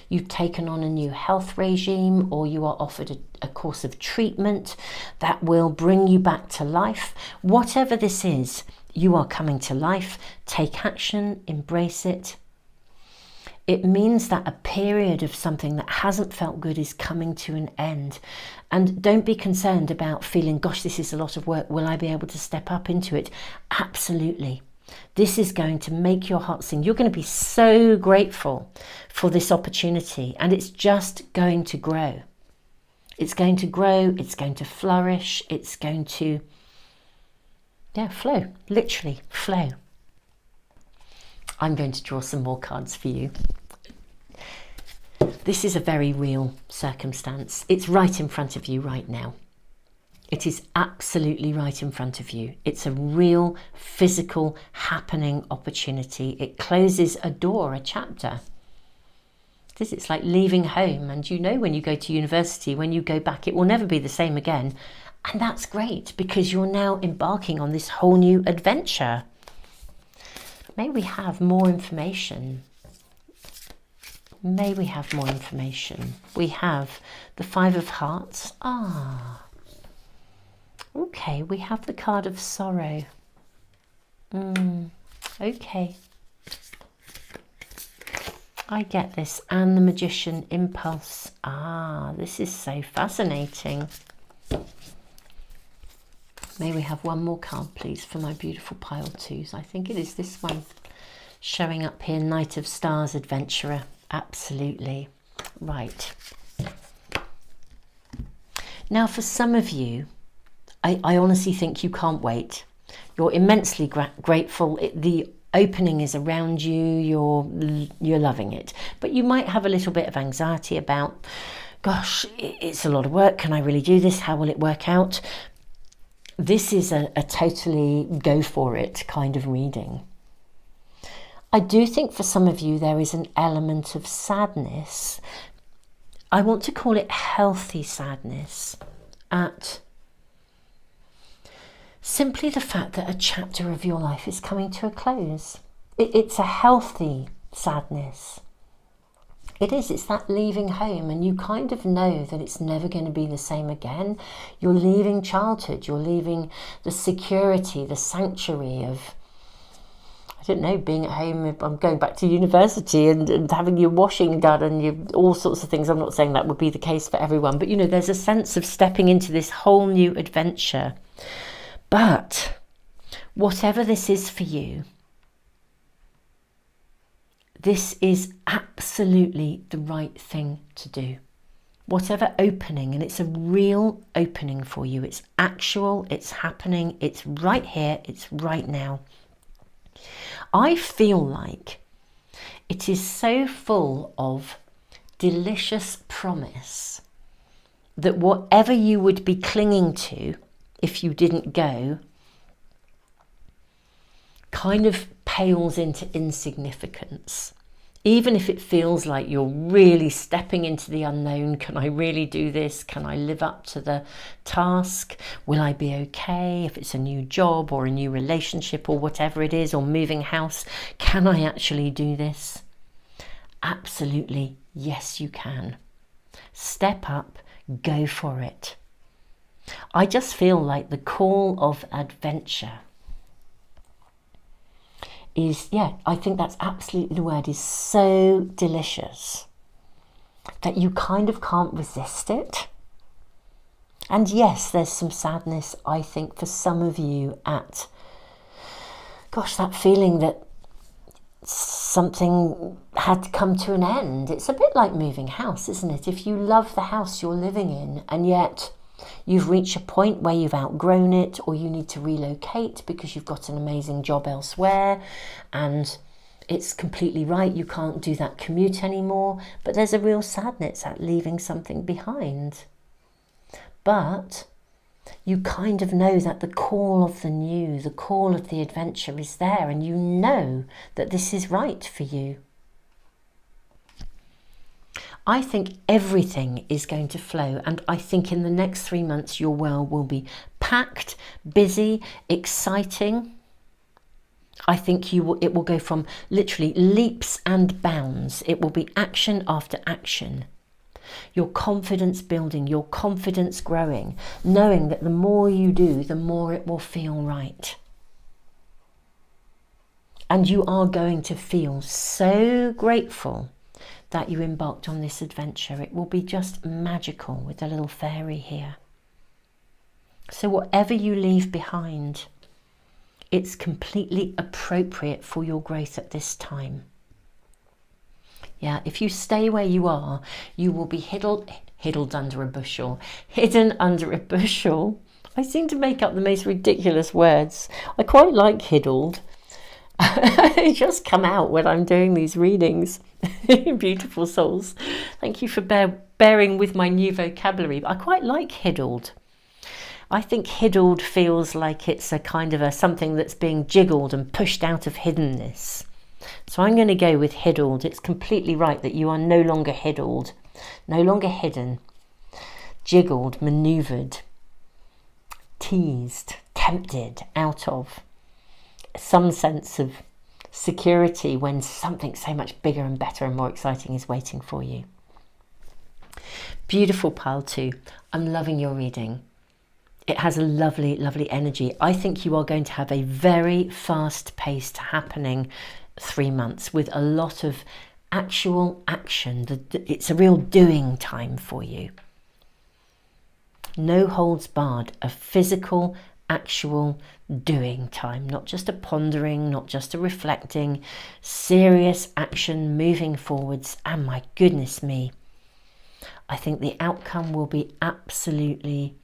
A: you've taken on a new health regime, or you are offered a course of treatment that will bring you back to life. Whatever this is, you are coming to life. Take action, embrace it. It means that a period of something that hasn't felt good is coming to an end. And don't be concerned about feeling, gosh, this is a lot of work. Will I be able to step up into it? Absolutely. This is going to make your heart sing. You're going to be so grateful for this opportunity, and it's just going to grow. It's going to grow. It's going to flourish. It's going to, flow, literally flow. I'm going to draw some more cards for you. This is a very real circumstance. It's right in front of you right now. It is absolutely right in front of you. It's a real physical happening opportunity. It closes a door, a chapter. It's like leaving home, and you know when you go to university, when you go back, it will never be the same again. And that's great because you're now embarking on this whole new adventure. May we have more information? May we have more information? We have the Five of Hearts. Okay, we have the card of sorrow. Okay. I get this. And the Magician, impulse. This is so fascinating. May we have one more card, please, for my beautiful pile twos. I think it is this one showing up here. Knight of Stars, adventurer. Absolutely. Right. Now, for some of you, I honestly think you can't wait. You're immensely grateful. The opening is around you. You're loving it. But you might have a little bit of anxiety about, gosh, it's a lot of work. Can I really do this? How will it work out? This is a totally go for it kind of reading. I do think for some of you there is an element of sadness. I want to call it healthy sadness at simply the fact that a chapter of your life is coming to a close. It's a healthy sadness. It is, it's that leaving home, and you kind of know that it's never going to be the same again. You're leaving childhood, you're leaving the security, the sanctuary of, I don't know, being at home. I'm going back to university and having your washing done and all sorts of things. I'm not saying that would be the case for everyone, but there's a sense of stepping into this whole new adventure. But whatever this is for you, this is absolutely the right thing to do. Whatever opening, and it's a real opening for you. It's actual, it's happening, it's right here, it's right now. I feel like it is so full of delicious promise that whatever you would be clinging to if you didn't go kind of pales into insignificance. Even if it feels like you're really stepping into the unknown. Can I really do this? Can I live up to the task? Will I be okay if it's a new job or a new relationship or whatever it is, or moving house? Can I actually do this? Absolutely, yes you can. Step up, go for it. I just feel like the call of adventure is, yeah, I think that's absolutely the word, is so delicious that you kind of can't resist it. And yes, there's some sadness, I think, for some of you at, gosh, that feeling that something had come to an end. It's a bit like moving house, isn't it? If you love the house you're living in and yet you've reached a point where you've outgrown it, or you need to relocate because you've got an amazing job elsewhere and it's completely right, you can't do that commute anymore, but there's a real sadness at leaving something behind. But you kind of know that the call of the new, the call of the adventure is there, and you know that this is right for you. I think everything is going to flow, and I think in the next 3 months your world will be packed, busy, exciting. I think it will go from literally leaps and bounds. It will be action after action. Your confidence building, your confidence growing, knowing that the more you do, the more it will feel right. And you are going to feel so grateful that you embarked on this adventure. It will be just magical with a little fairy here. So whatever you leave behind, it's completely appropriate for your growth at this time. Yeah, if you stay where you are, you will be hidden under a bushel. I seem to make up the most ridiculous words. I quite like hiddled. They just come out when I'm doing these readings. Beautiful souls. Thank you for bearing with my new vocabulary. I quite like hiddled. I think hiddled feels like it's a kind of something that's being jiggled and pushed out of hiddenness. So I'm going to go with hiddled. It's completely right that you are no longer hiddled, no longer hidden, jiggled, manoeuvred, teased, tempted out of some sense of security when something so much bigger and better and more exciting is waiting for you. Beautiful pile 2. I'm loving your reading. It has a lovely, lovely energy. I think you are going to have a very fast-paced happening 3 months with a lot of actual action. It's a real doing time for you. No holds barred, a physical, actual doing time, not just a pondering, not just a reflecting, serious action moving forwards. And my goodness me, I think the outcome will be absolutely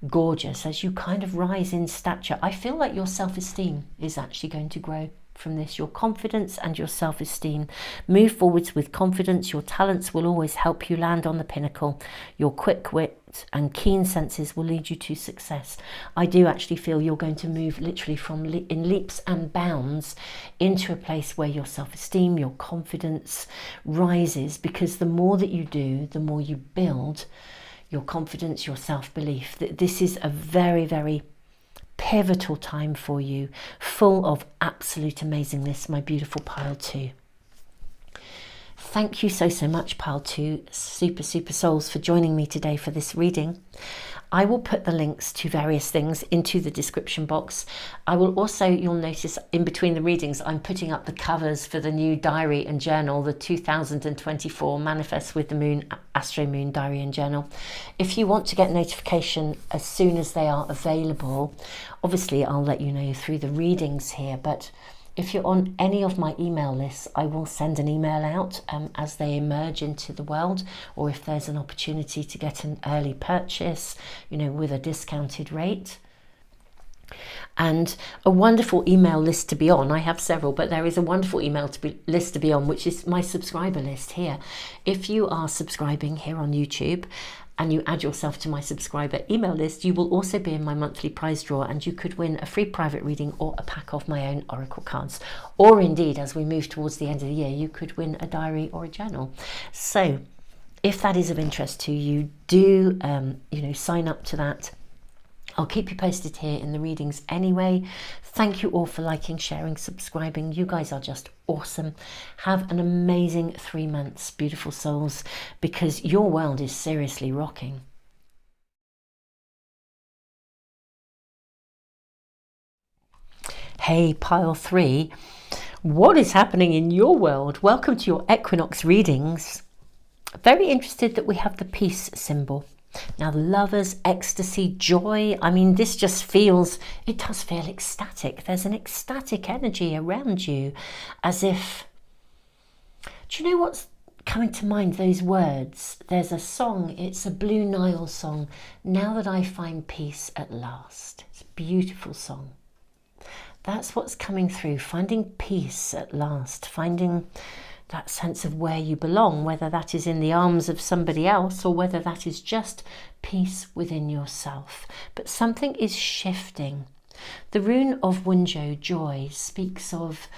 A: gorgeous as you kind of rise in stature. I feel like your self-esteem is actually going to grow from this. Your confidence and your self-esteem. Move forwards with confidence. Your talents will always help you land on the pinnacle. Your quick wit and keen senses will lead you to success. I do actually feel you're going to move literally from in leaps and bounds into a place where your self-esteem, your confidence rises, because the more that you do, the more you build your confidence, your self-belief. This is a very, very pivotal time for you, full of absolute amazingness, my beautiful pile 2. Thank you so much, pile 2, super souls, for joining me today for this reading. I will put the links to various things into the description box. I will also, you'll notice in between the readings, I'm putting up the covers for the new diary and journal, the 2024 Manifest with the Moon, Astro Moon Diary and Journal. If you want to get notification as soon as they are available, obviously I'll let you know through the readings here, but if you're on any of my email lists, I will send an email out as they emerge into the world, or if there's an opportunity to get an early purchase, with a discounted rate. And a wonderful email list to be on. I have several, but there is a wonderful list to be on, which is my subscriber list here. If you are subscribing here on YouTube and you add yourself to my subscriber email list, you will also be in my monthly prize draw, and you could win a free private reading or a pack of my own oracle cards. Or indeed, as we move towards the end of the year, you could win a diary or a journal. So if that is of interest to you, do sign up to that. I'll keep you posted here in the readings anyway. Thank you all for liking, sharing, subscribing. You guys are just awesome. Have an amazing 3 months, beautiful souls, because your world is seriously rocking. Hey, pile 3, what is happening in your world? Welcome to your Equinox readings. Very interested that we have the peace symbol. Now, lovers, ecstasy, joy. I mean, this just feels, it does feel ecstatic. There's an ecstatic energy around you, as if, do you know what's coming to mind? Those words. There's a song, it's a Blue Nile song, Now That I Find Peace at Last. It's a beautiful song. That's what's coming through, finding peace at last, finding that sense of where you belong, whether that is in the arms of somebody else or whether that is just peace within yourself. But something is shifting. The rune of Wunjo, joy, speaks of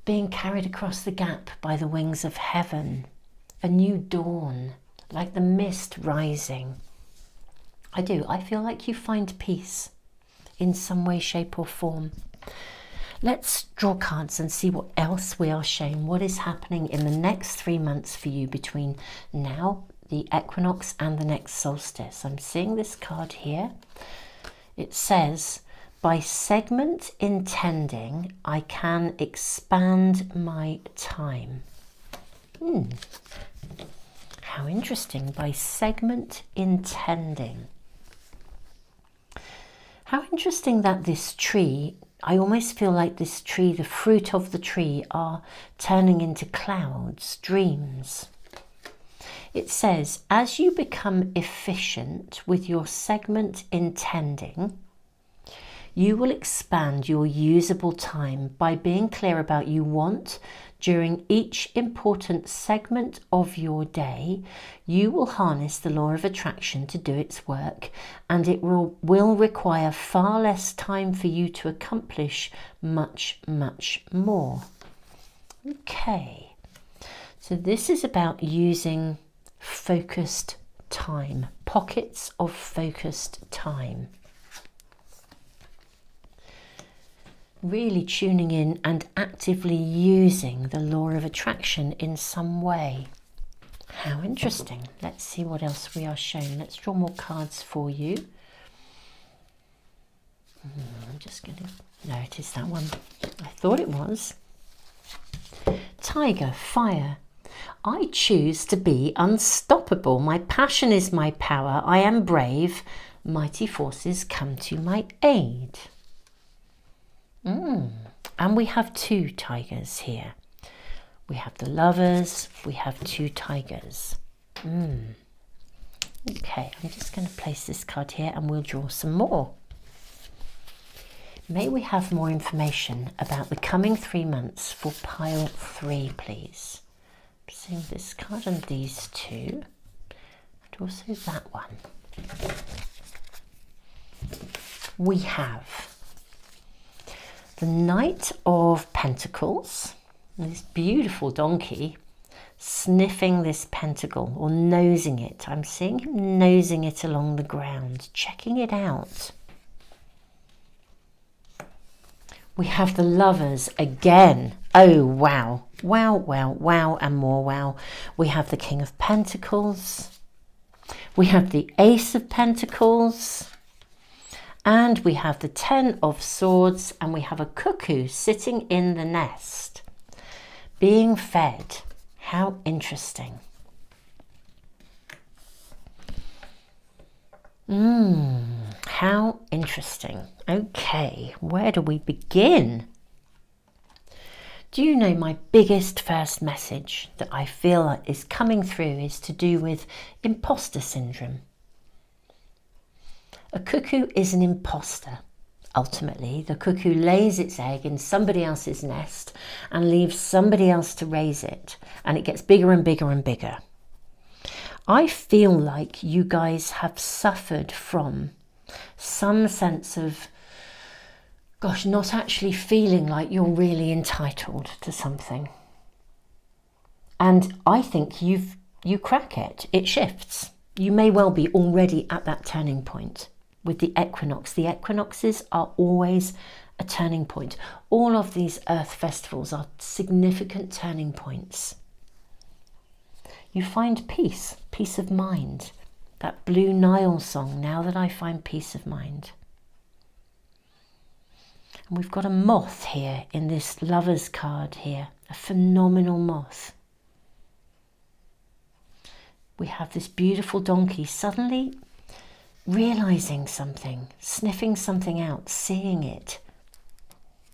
A: being carried across the gap by the wings of heaven, a new dawn, like the mist rising. I feel like you find peace in some way, shape or form. Let's draw cards and see what else we are shown. What is happening in the next 3 months for you between now, the equinox, and the next solstice? I'm seeing this card here. It says, by segment intending, I can expand my time. How interesting. By segment intending. How interesting that this tree, I almost feel like this tree, the fruit of the tree, are turning into clouds, dreams. It says, as you become efficient with your segment intending, you will expand your usable time by being clear about what you want during each important segment of your day. You will harness the law of attraction to do its work, and it will require far less time for you to accomplish much, much more. Okay, so this is about using focused time, pockets of focused time. Really tuning in and actively using the law of attraction in some way. How interesting. Let's see what else we are shown. Let's draw more cards for you. I'm just going to... No, it is that one. I thought it was. Tiger, fire. I choose to be unstoppable. My passion is my power. I am brave. Mighty forces come to my aid. And we have 2 tigers here. We have the lovers, we have 2 tigers. Okay, I'm just going to place this card here and we'll draw some more. May we have more information about the coming 3 months for pile 3, please? I'm seeing this card and these 2, and also that one. We have the Knight of Pentacles, this beautiful donkey sniffing this pentacle or nosing it. I'm seeing him nosing it along the ground, checking it out. We have the lovers again. Oh, wow. Wow, wow, wow, and more wow. We have the King of Pentacles. We have the Ace of Pentacles. And we have the 10 of Swords, and we have a cuckoo sitting in the nest, being fed. How interesting. How interesting. Okay, where do we begin? Do you know my biggest first message that I feel is coming through is to do with imposter syndrome? A cuckoo is an imposter. Ultimately, the cuckoo lays its egg in somebody else's nest and leaves somebody else to raise it, and it gets bigger and bigger and bigger. I feel like you guys have suffered from some sense of, gosh, not actually feeling like you're really entitled to something. And I think you crack it. It shifts. You may well be already at that turning point. With the equinox, the equinoxes are always a turning point. All of these earth festivals are significant turning points. You find peace, peace of mind. That Blue Nile song, Now That I Find Peace of Mind. And we've got a moth here in this Lovers card here, a phenomenal moth. We have this beautiful donkey suddenly realizing something, sniffing something out, seeing it.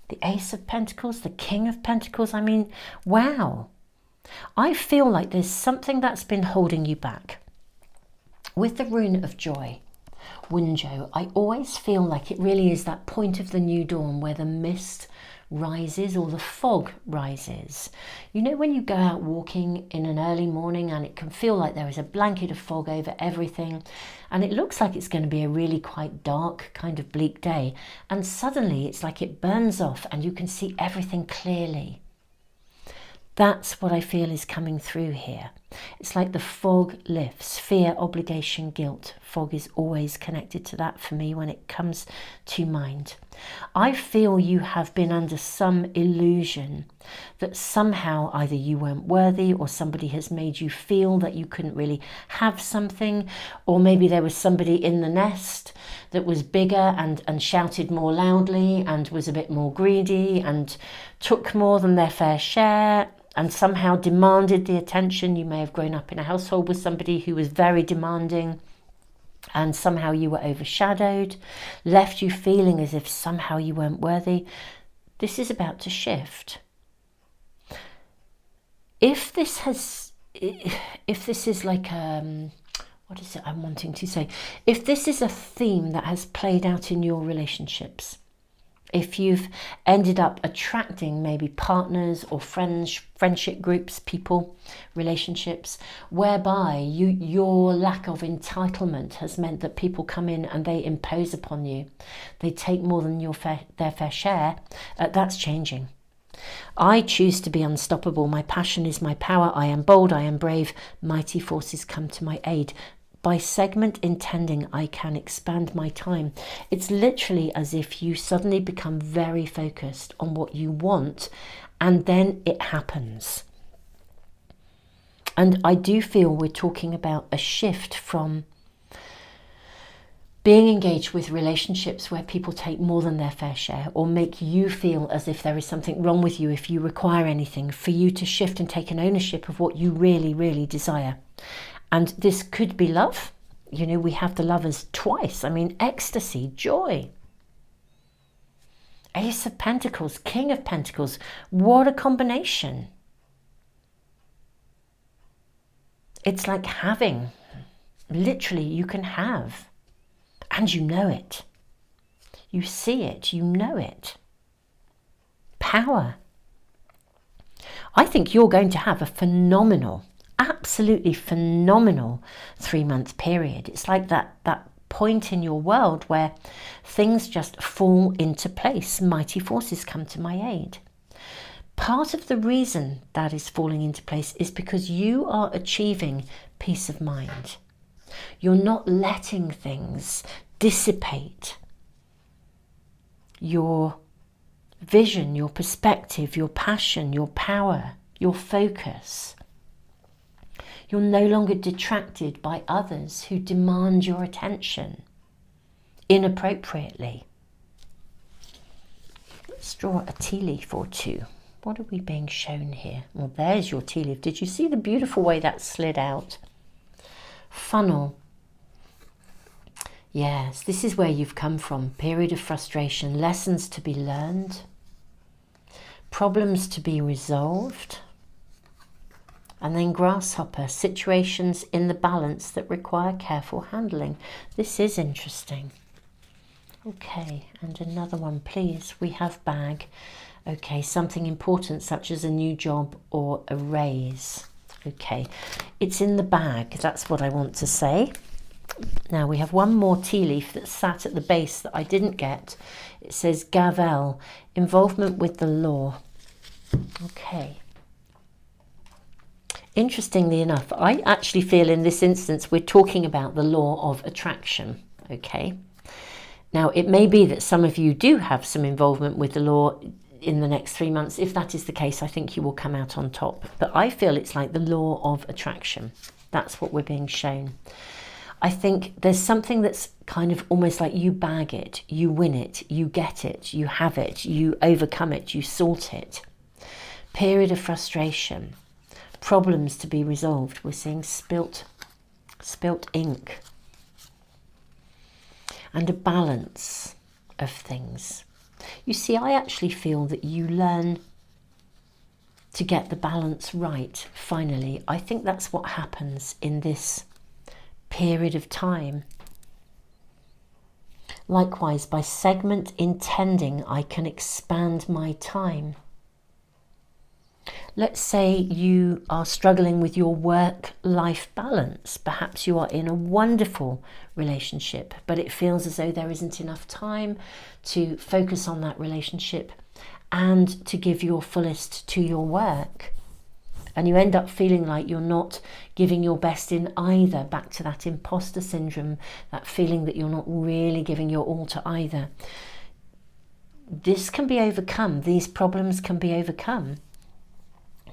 A: The Ace of Pentacles, the King of Pentacles. I mean, wow. I feel like there's something that's been holding you back. With the rune of joy, Wunjo, I always feel like it really is that point of the new dawn where the mist rises or the fog rises. You know, when you go out walking in an early morning and it can feel like there is a blanket of fog over everything and it looks like it's going to be a really quite dark kind of bleak day, and suddenly it's like it burns off and you can see everything clearly. That's what I feel is coming through here. It's like the fog lifts. Fear, obligation, guilt. Fog is always connected to that for me when it comes to mind. I feel you have been under some illusion that somehow either you weren't worthy or somebody has made you feel that you couldn't really have something, or maybe there was somebody in the nest that was bigger and shouted more loudly and was a bit more greedy and took more than their fair share and somehow demanded the attention. You may have grown up in a household with somebody who was very demanding and somehow you were overshadowed, left you feeling as if somehow you weren't worthy. This is about to shift. If this is like, what is it I'm wanting to say? If this is a theme that has played out in your relationships, if you've ended up attracting maybe partners or friendship groups, people, relationships, whereby your lack of entitlement has meant that people come in and they impose upon you, they take more than their fair share, that's changing. I choose to be unstoppable. My passion is my power. I am bold. I am brave. Mighty forces come to my aid. By segment intending, I can expand my time. It's literally as if you suddenly become very focused on what you want and then it happens. And I do feel we're talking about a shift from being engaged with relationships where people take more than their fair share or make you feel as if there is something wrong with you if you require anything, for you to shift and take an ownership of what you really, really desire. And this could be love. You know, we have the Lovers twice. I mean, ecstasy, joy. Ace of Pentacles, King of Pentacles. What a combination. It's like having. Literally, you can have. And you know it. You see it. You know it. Power. I think you're going to have a phenomenal, absolutely phenomenal 3-month period. It's like that point in your world where things just fall into place. Mighty forces come to my aid. Part of the reason that is falling into place is because you are achieving peace of mind. You're not letting things dissipate your vision, your perspective, your passion, your power, your focus. You're no longer detracted by others who demand your attention inappropriately. Let's draw a tea leaf or two. What are we being shown here? Well, there's your tea leaf. Did you see the beautiful way that slid out? Funnel. Yes, this is where you've come from. Period of frustration, lessons to be learned, problems to be resolved. And then grasshopper, situations in the balance that require careful handling. This is interesting. Okay, and another one, please. We have bag. Okay, something important such as a new job or a raise. Okay, it's in the bag. That's what I want to say. Now we have one more tea leaf that sat at the base that I didn't get. It says Gavel, involvement with the law. Okay. Interestingly enough, I actually feel in this instance we're talking about the law of attraction, okay? Now, it may be that some of you do have some involvement with the law in the next 3 months. If that is the case, I think you will come out on top. But I feel it's like the law of attraction. That's what we're being shown. I think there's something that's kind of almost like you bag it, you win it, you get it, you have it, you overcome it, you sort it. Period of frustration, problems to be resolved. We're seeing spilt ink, and a balance of things. You see, I actually feel that you learn to get the balance right, finally. I think that's what happens in this period of time. Likewise, by segment intending, I can expand my time. Let's say you are struggling with your work-life balance. Perhaps you are in a wonderful relationship, but it feels as though there isn't enough time to focus on that relationship and to give your fullest to your work. And you end up feeling like you're not giving your best in either, back to that imposter syndrome, that feeling that you're not really giving your all to either. This can be overcome. These problems can be overcome.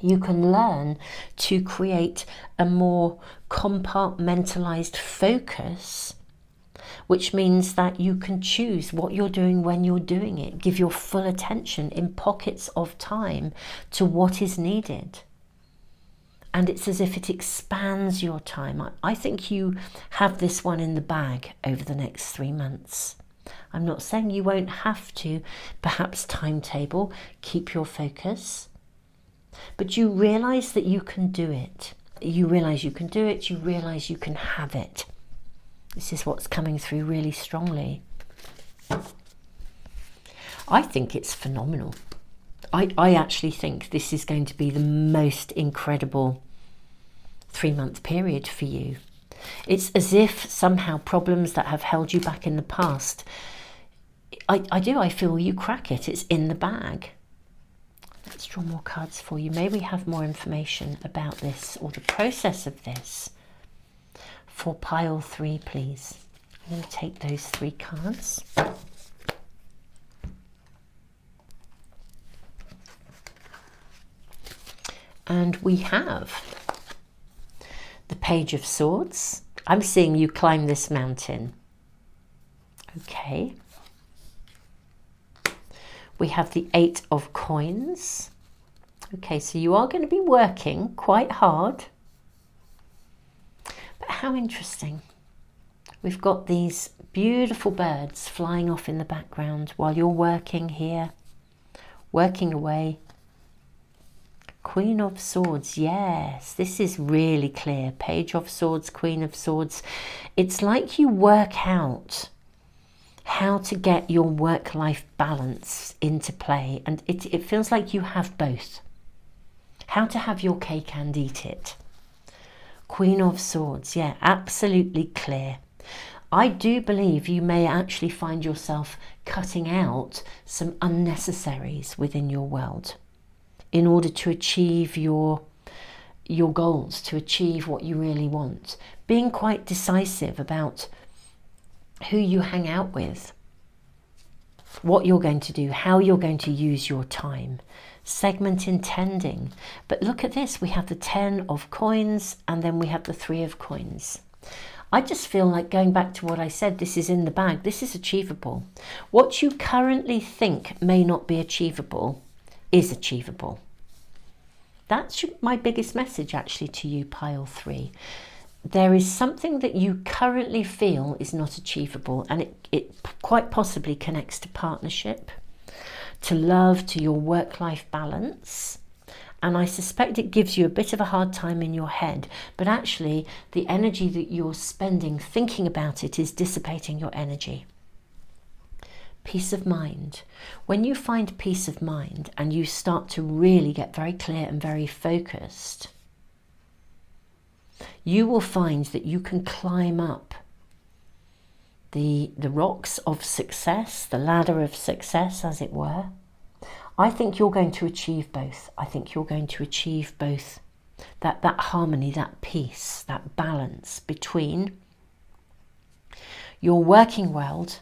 A: You can learn to create a more compartmentalized focus, which means that you can choose what you're doing when you're doing it. Give your full attention in pockets of time to what is needed. And it's as if it expands your time. I think you have this one in the bag over the next 3 months. I'm not saying you won't have to, perhaps timetable, keep your focus. But you realize that you can do it. You realize you can do it. You realize you can have it. This is what's coming through really strongly. I think it's phenomenal. I actually think this is going to be the most incredible 3-month period for you. It's as if somehow problems that have held you back in the past, I feel you crack it. It's in the bag. Let's draw more cards for you. May we have more information about this or the process of this for pile 3, please. I'm going to take those 3 cards. And we have the Page of Swords. I'm seeing you climb this mountain. Okay. We have the 8 of Coins. Okay, so you are going to be working quite hard. But how interesting. We've got these beautiful birds flying off in the background while you're working here, working away. Queen of Swords, yes, this is really clear. Page of Swords, Queen of Swords. It's like you work out how to get your work-life balance into play, and it feels like you have both. How to have your cake and eat it. Queen of Swords, yeah, absolutely clear. I do believe you may actually find yourself cutting out some unnecessaries within your world in order to achieve your goals, to achieve what you really want. Being quite decisive about who you hang out with, what you're going to do, how you're going to use your time. Segment intending. But look at this, we have the 10 of Coins and then we have the 3 of Coins. I just feel like going back to what I said, this is in the bag, this is achievable. What you currently think may not be achievable is achievable. That's my biggest message actually to you, pile 3. There is something that you currently feel is not achievable, and it quite possibly connects to partnership, to love, to your work-life balance. And I suspect it gives you a bit of a hard time in your head, but actually the energy that you're spending thinking about it is dissipating your energy. Peace of mind. When you find peace of mind and you start to really get very clear and very focused, you will find that you can climb up the rocks of success, the ladder of success, as it were. I think you're going to achieve both. I think you're going to achieve both that harmony, that peace, that balance between your working world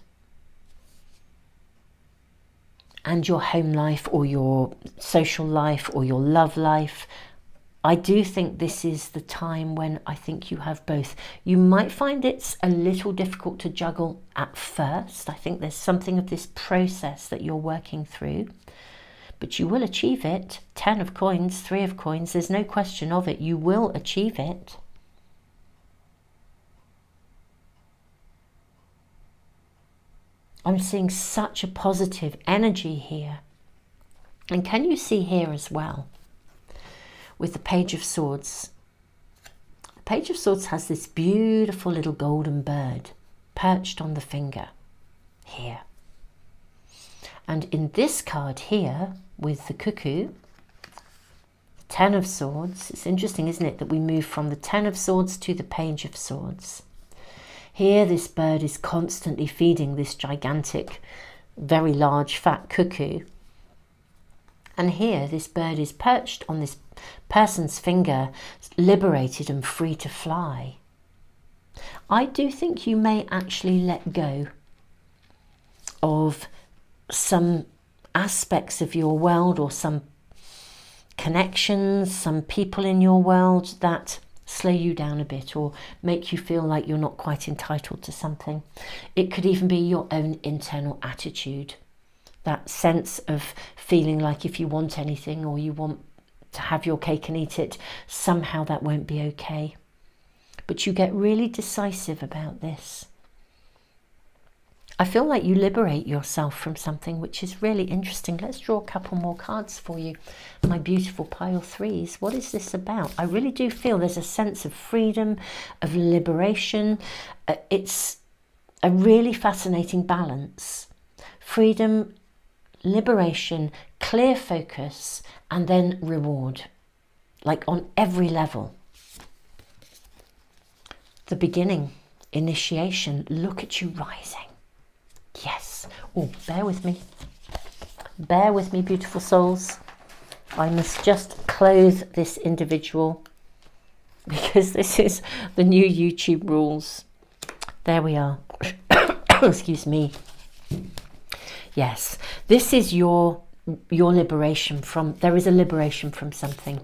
A: and your home life or your social life or your love life, I do think this is the time when I think you have both. You might find it's a little difficult to juggle at first. I think there's something of this process that you're working through, but you will achieve it. 10 of coins, 3 of coins, there's no question of it. You will achieve it. I'm seeing such a positive energy here. And can you see here as well, with the Page of Swords? The Page of Swords has this beautiful little golden bird perched on the finger here. And in this card here, with the Cuckoo, 10 of Swords, it's interesting, isn't it, that we move from the 10 of Swords to the Page of Swords. Here, this bird is constantly feeding this gigantic, very large, fat cuckoo. And here, this bird is perched on this person's finger, liberated and free to fly. I do think you may actually let go of some aspects of your world, or some connections, some people in your world that slow you down a bit or make you feel like you're not quite entitled to something. It could even be your own internal attitude, that sense of feeling like if you want anything or you want to have your cake and eat it, somehow that won't be okay. But you get really decisive about this. I feel like you liberate yourself from something, which is really interesting. Let's draw a couple more cards for you. My beautiful pile threes. What is this about? I really do feel there's a sense of freedom, of liberation. It's a really fascinating balance. Freedom, liberation, clear focus, and then reward. Like on every level. The beginning, initiation. Look at you rising. Yes. Oh, bear with me. Bear with me, beautiful souls. I must just clothe this individual because this is the new YouTube rules. There we are. Excuse me. Yes, this is your liberation from, there is a liberation from something.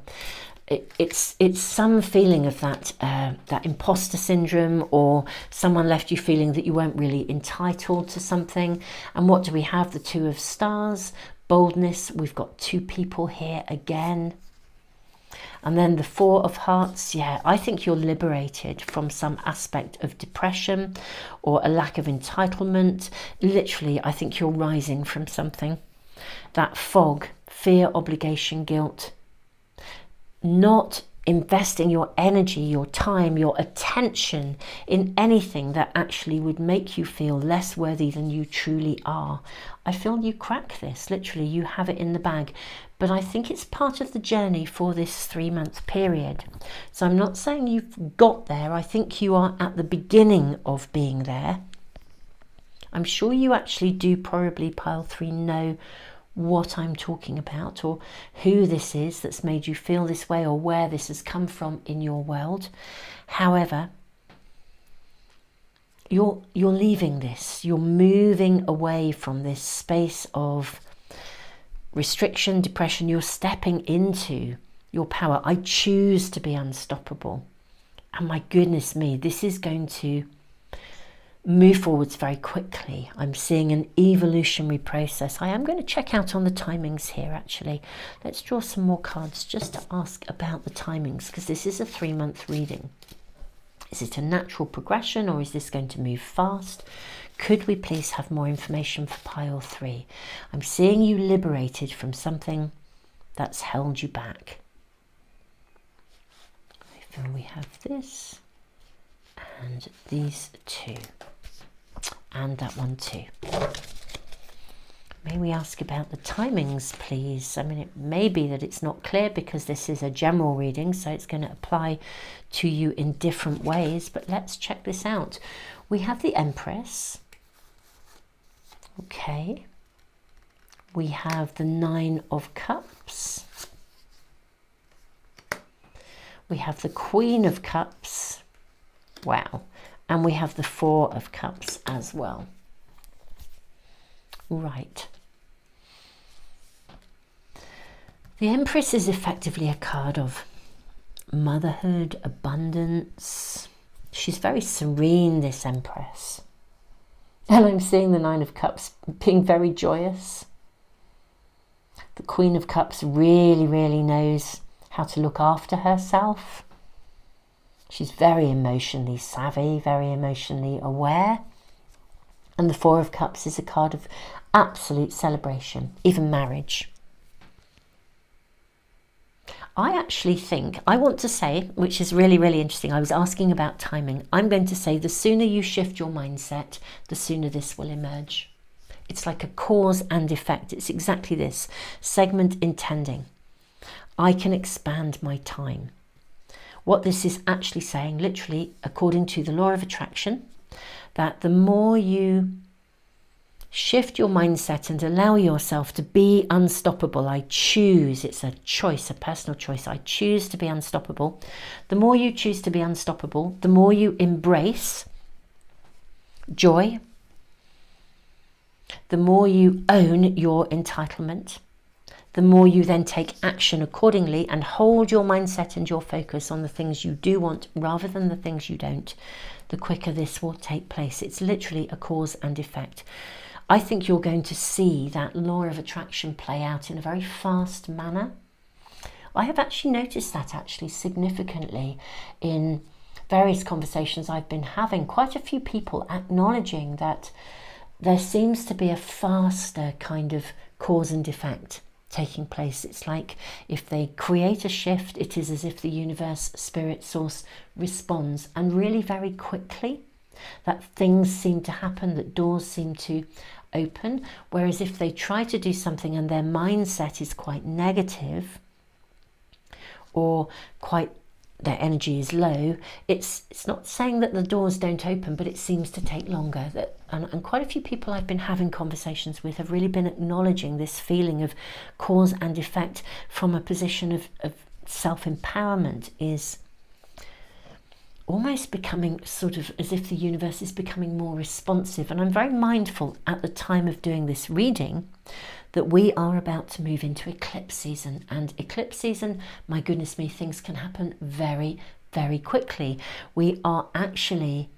A: It's some feeling of that that imposter syndrome, or someone left you feeling that you weren't really entitled to something. And what do we have? The Two of Stars, boldness. We've got two people here again. And then the Four of Hearts. Yeah, I think you're liberated from some aspect of depression or a lack of entitlement. Literally, I think you're rising from something. That fog, fear, obligation, guilt. Not investing your energy, your time, your attention in anything that actually would make you feel less worthy than you truly are. I feel you crack this, literally, you have it in the bag. But I think it's part of the journey for this 3-month period. So I'm not saying you've got there. I think you are at the beginning of being there. I'm sure you actually do probably, pile 3, know what I'm talking about, or who this is that's made you feel this way, or where this has come from in your world. However, you're leaving this, you're moving away from this space of restriction, depression. You're stepping into your power. I choose to be unstoppable. And my goodness me, this is going to move forwards very quickly. I'm seeing an evolutionary process. I am going to check out on the timings here, actually. Let's draw some more cards just to ask about the timings, because this is a 3-month reading. Is it a natural progression, or is this going to move fast? Could we please have more information for pile 3? I'm seeing you liberated from something that's held you back. I feel we have this and these two. And that one too. May we ask about the timings, please? I mean, it may be that it's not clear because this is a general reading, so it's going to apply to you in different ways. But let's check this out. We have the Empress. Okay. We have the 9 of Cups. We have the Queen of Cups. Wow. And we have the 4 of Cups as well. Right. The Empress is effectively a card of motherhood, abundance. She's very serene, this Empress. And I'm seeing the Nine of Cups being very joyous. The Queen of Cups really, really knows how to look after herself. She's very emotionally savvy, very emotionally aware. And the Four of Cups is a card of absolute celebration, even marriage. I actually think, I want to say, which is really, really interesting, I was asking about timing. I'm going to say the sooner you shift your mindset, the sooner this will emerge. It's like a cause and effect. It's exactly this. Segment intending. I can expand my time. What this is actually saying, literally, according to the law of attraction, that the more you shift your mindset and allow yourself to be unstoppable, I choose, it's a choice, a personal choice, I choose to be unstoppable. The more you choose to be unstoppable, the more you embrace joy, the more you own your entitlement, the more you then take action accordingly and hold your mindset and your focus on the things you do want rather than the things you don't, the quicker this will take place. It's literally a cause and effect. I think you're going to see that law of attraction play out in a very fast manner. I have actually noticed that significantly in various conversations I've been having. Quite a few people acknowledging that there seems to be a faster kind of cause and effect taking place. It's like if they create a shift, it is as if the universe, spirit, source responds, and really very quickly, that things seem to happen, that doors seem to open. Whereas if they try to do something and their mindset is quite negative or quite, their energy is low, it's not saying that the doors don't open, but it seems to take longer. And quite a few people I've been having conversations with have really been acknowledging this feeling of cause and effect from a position of self-empowerment, is almost becoming sort of as if the universe is becoming more responsive. And I'm very mindful at the time of doing this reading that we are about to move into eclipse season. And eclipse season, my goodness me, things can happen very, very quickly. We are actually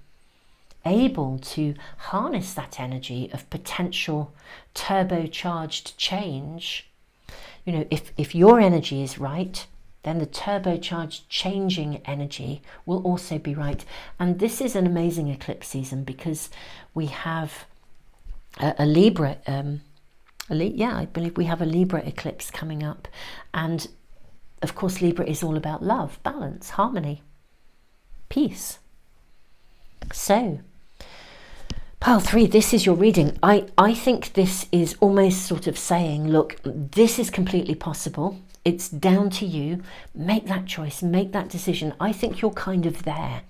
A: able to harness that energy of potential turbocharged change. You know, if your energy is right, then the turbocharged changing energy will also be right. And this is an amazing eclipse season because we have a Libra, I believe we have a Libra eclipse coming up. And of course, Libra is all about love, balance, harmony, peace. So, pile 3, this is your reading. I think this is almost sort of saying, look, this is completely possible. It's down to you. Make that choice, make that decision. I think you're kind of there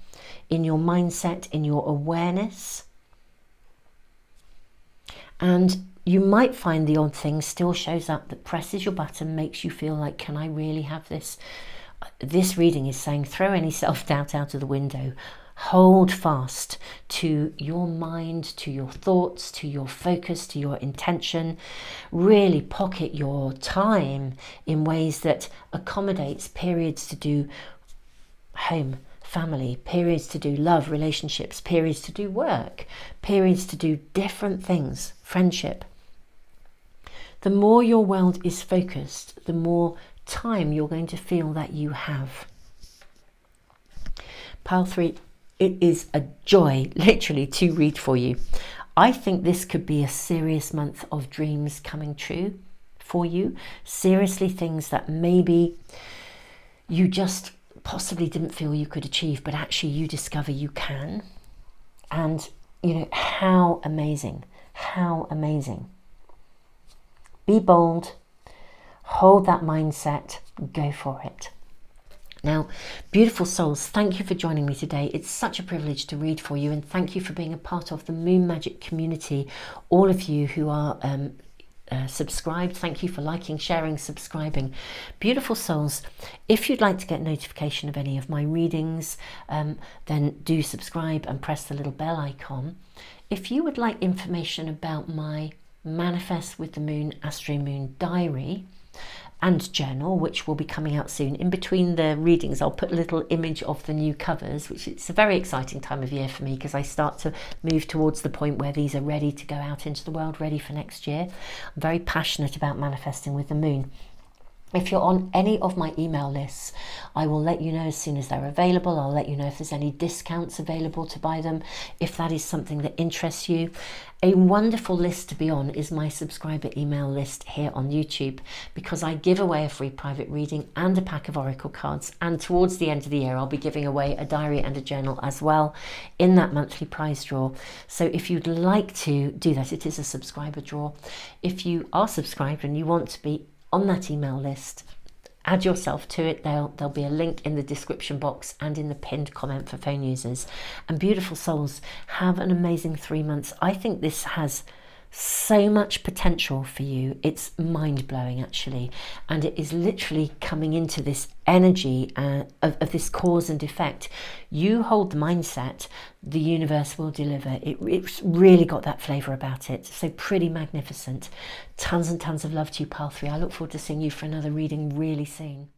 A: in your mindset, in your awareness. And you might find the odd thing still shows up that presses your button, makes you feel like, can I really have this? This reading is saying throw any self-doubt out of the window. Hold fast to your mind, to your thoughts, to your focus, to your intention. Really pocket your time in ways that accommodates periods to do home, family, periods to do love, relationships, periods to do work, periods to do different things, friendship. The more your world is focused, the more time you're going to feel that you have. Pile 3, it is a joy, literally, to read for you. I think this could be a serious month of dreams coming true for you. Seriously, things that maybe you just possibly didn't feel you could achieve, but actually you discover you can. And, you know, how amazing, how amazing. Be bold, hold that mindset, go for it. Now, beautiful souls, thank you for joining me today. It's such a privilege to read for you, and thank you for being a part of the Moon Magic community. All of you who are subscribed, thank you for liking, sharing, subscribing. Beautiful souls, if you'd like to get notification of any of my readings, then do subscribe and press the little bell icon. If you would like information about my Manifest with the Moon Astro Moon Diary, and journal, which will be coming out soon. In between the readings, I'll put a little image of the new covers, which it's a very exciting time of year for me because I start to move towards the point where these are ready to go out into the world, ready for next year. I'm very passionate about manifesting with the moon. If you're on any of my email lists, I will let you know as soon as they're available. I'll let you know if there's any discounts available to buy them, if that is something that interests you. A wonderful list to be on is my subscriber email list here on YouTube, because I give away a free private reading and a pack of oracle cards, and towards the end of the year I'll be giving away a diary and a journal as well in that monthly prize draw. So if you'd like to do that, it is a subscriber draw. If you are subscribed and you want to be on that email list, add yourself to it. There'll be a link in the description box and in the pinned comment for phone users. And beautiful souls, have an amazing 3 months. I think this has so much potential for you. It's mind-blowing actually, and it is literally coming into this energy of this cause and effect. You hold the mindset, the universe will deliver. It's really got that flavour about it. So pretty magnificent. Tons and tons of love to you, Pile 3. I look forward to seeing you for another reading really soon.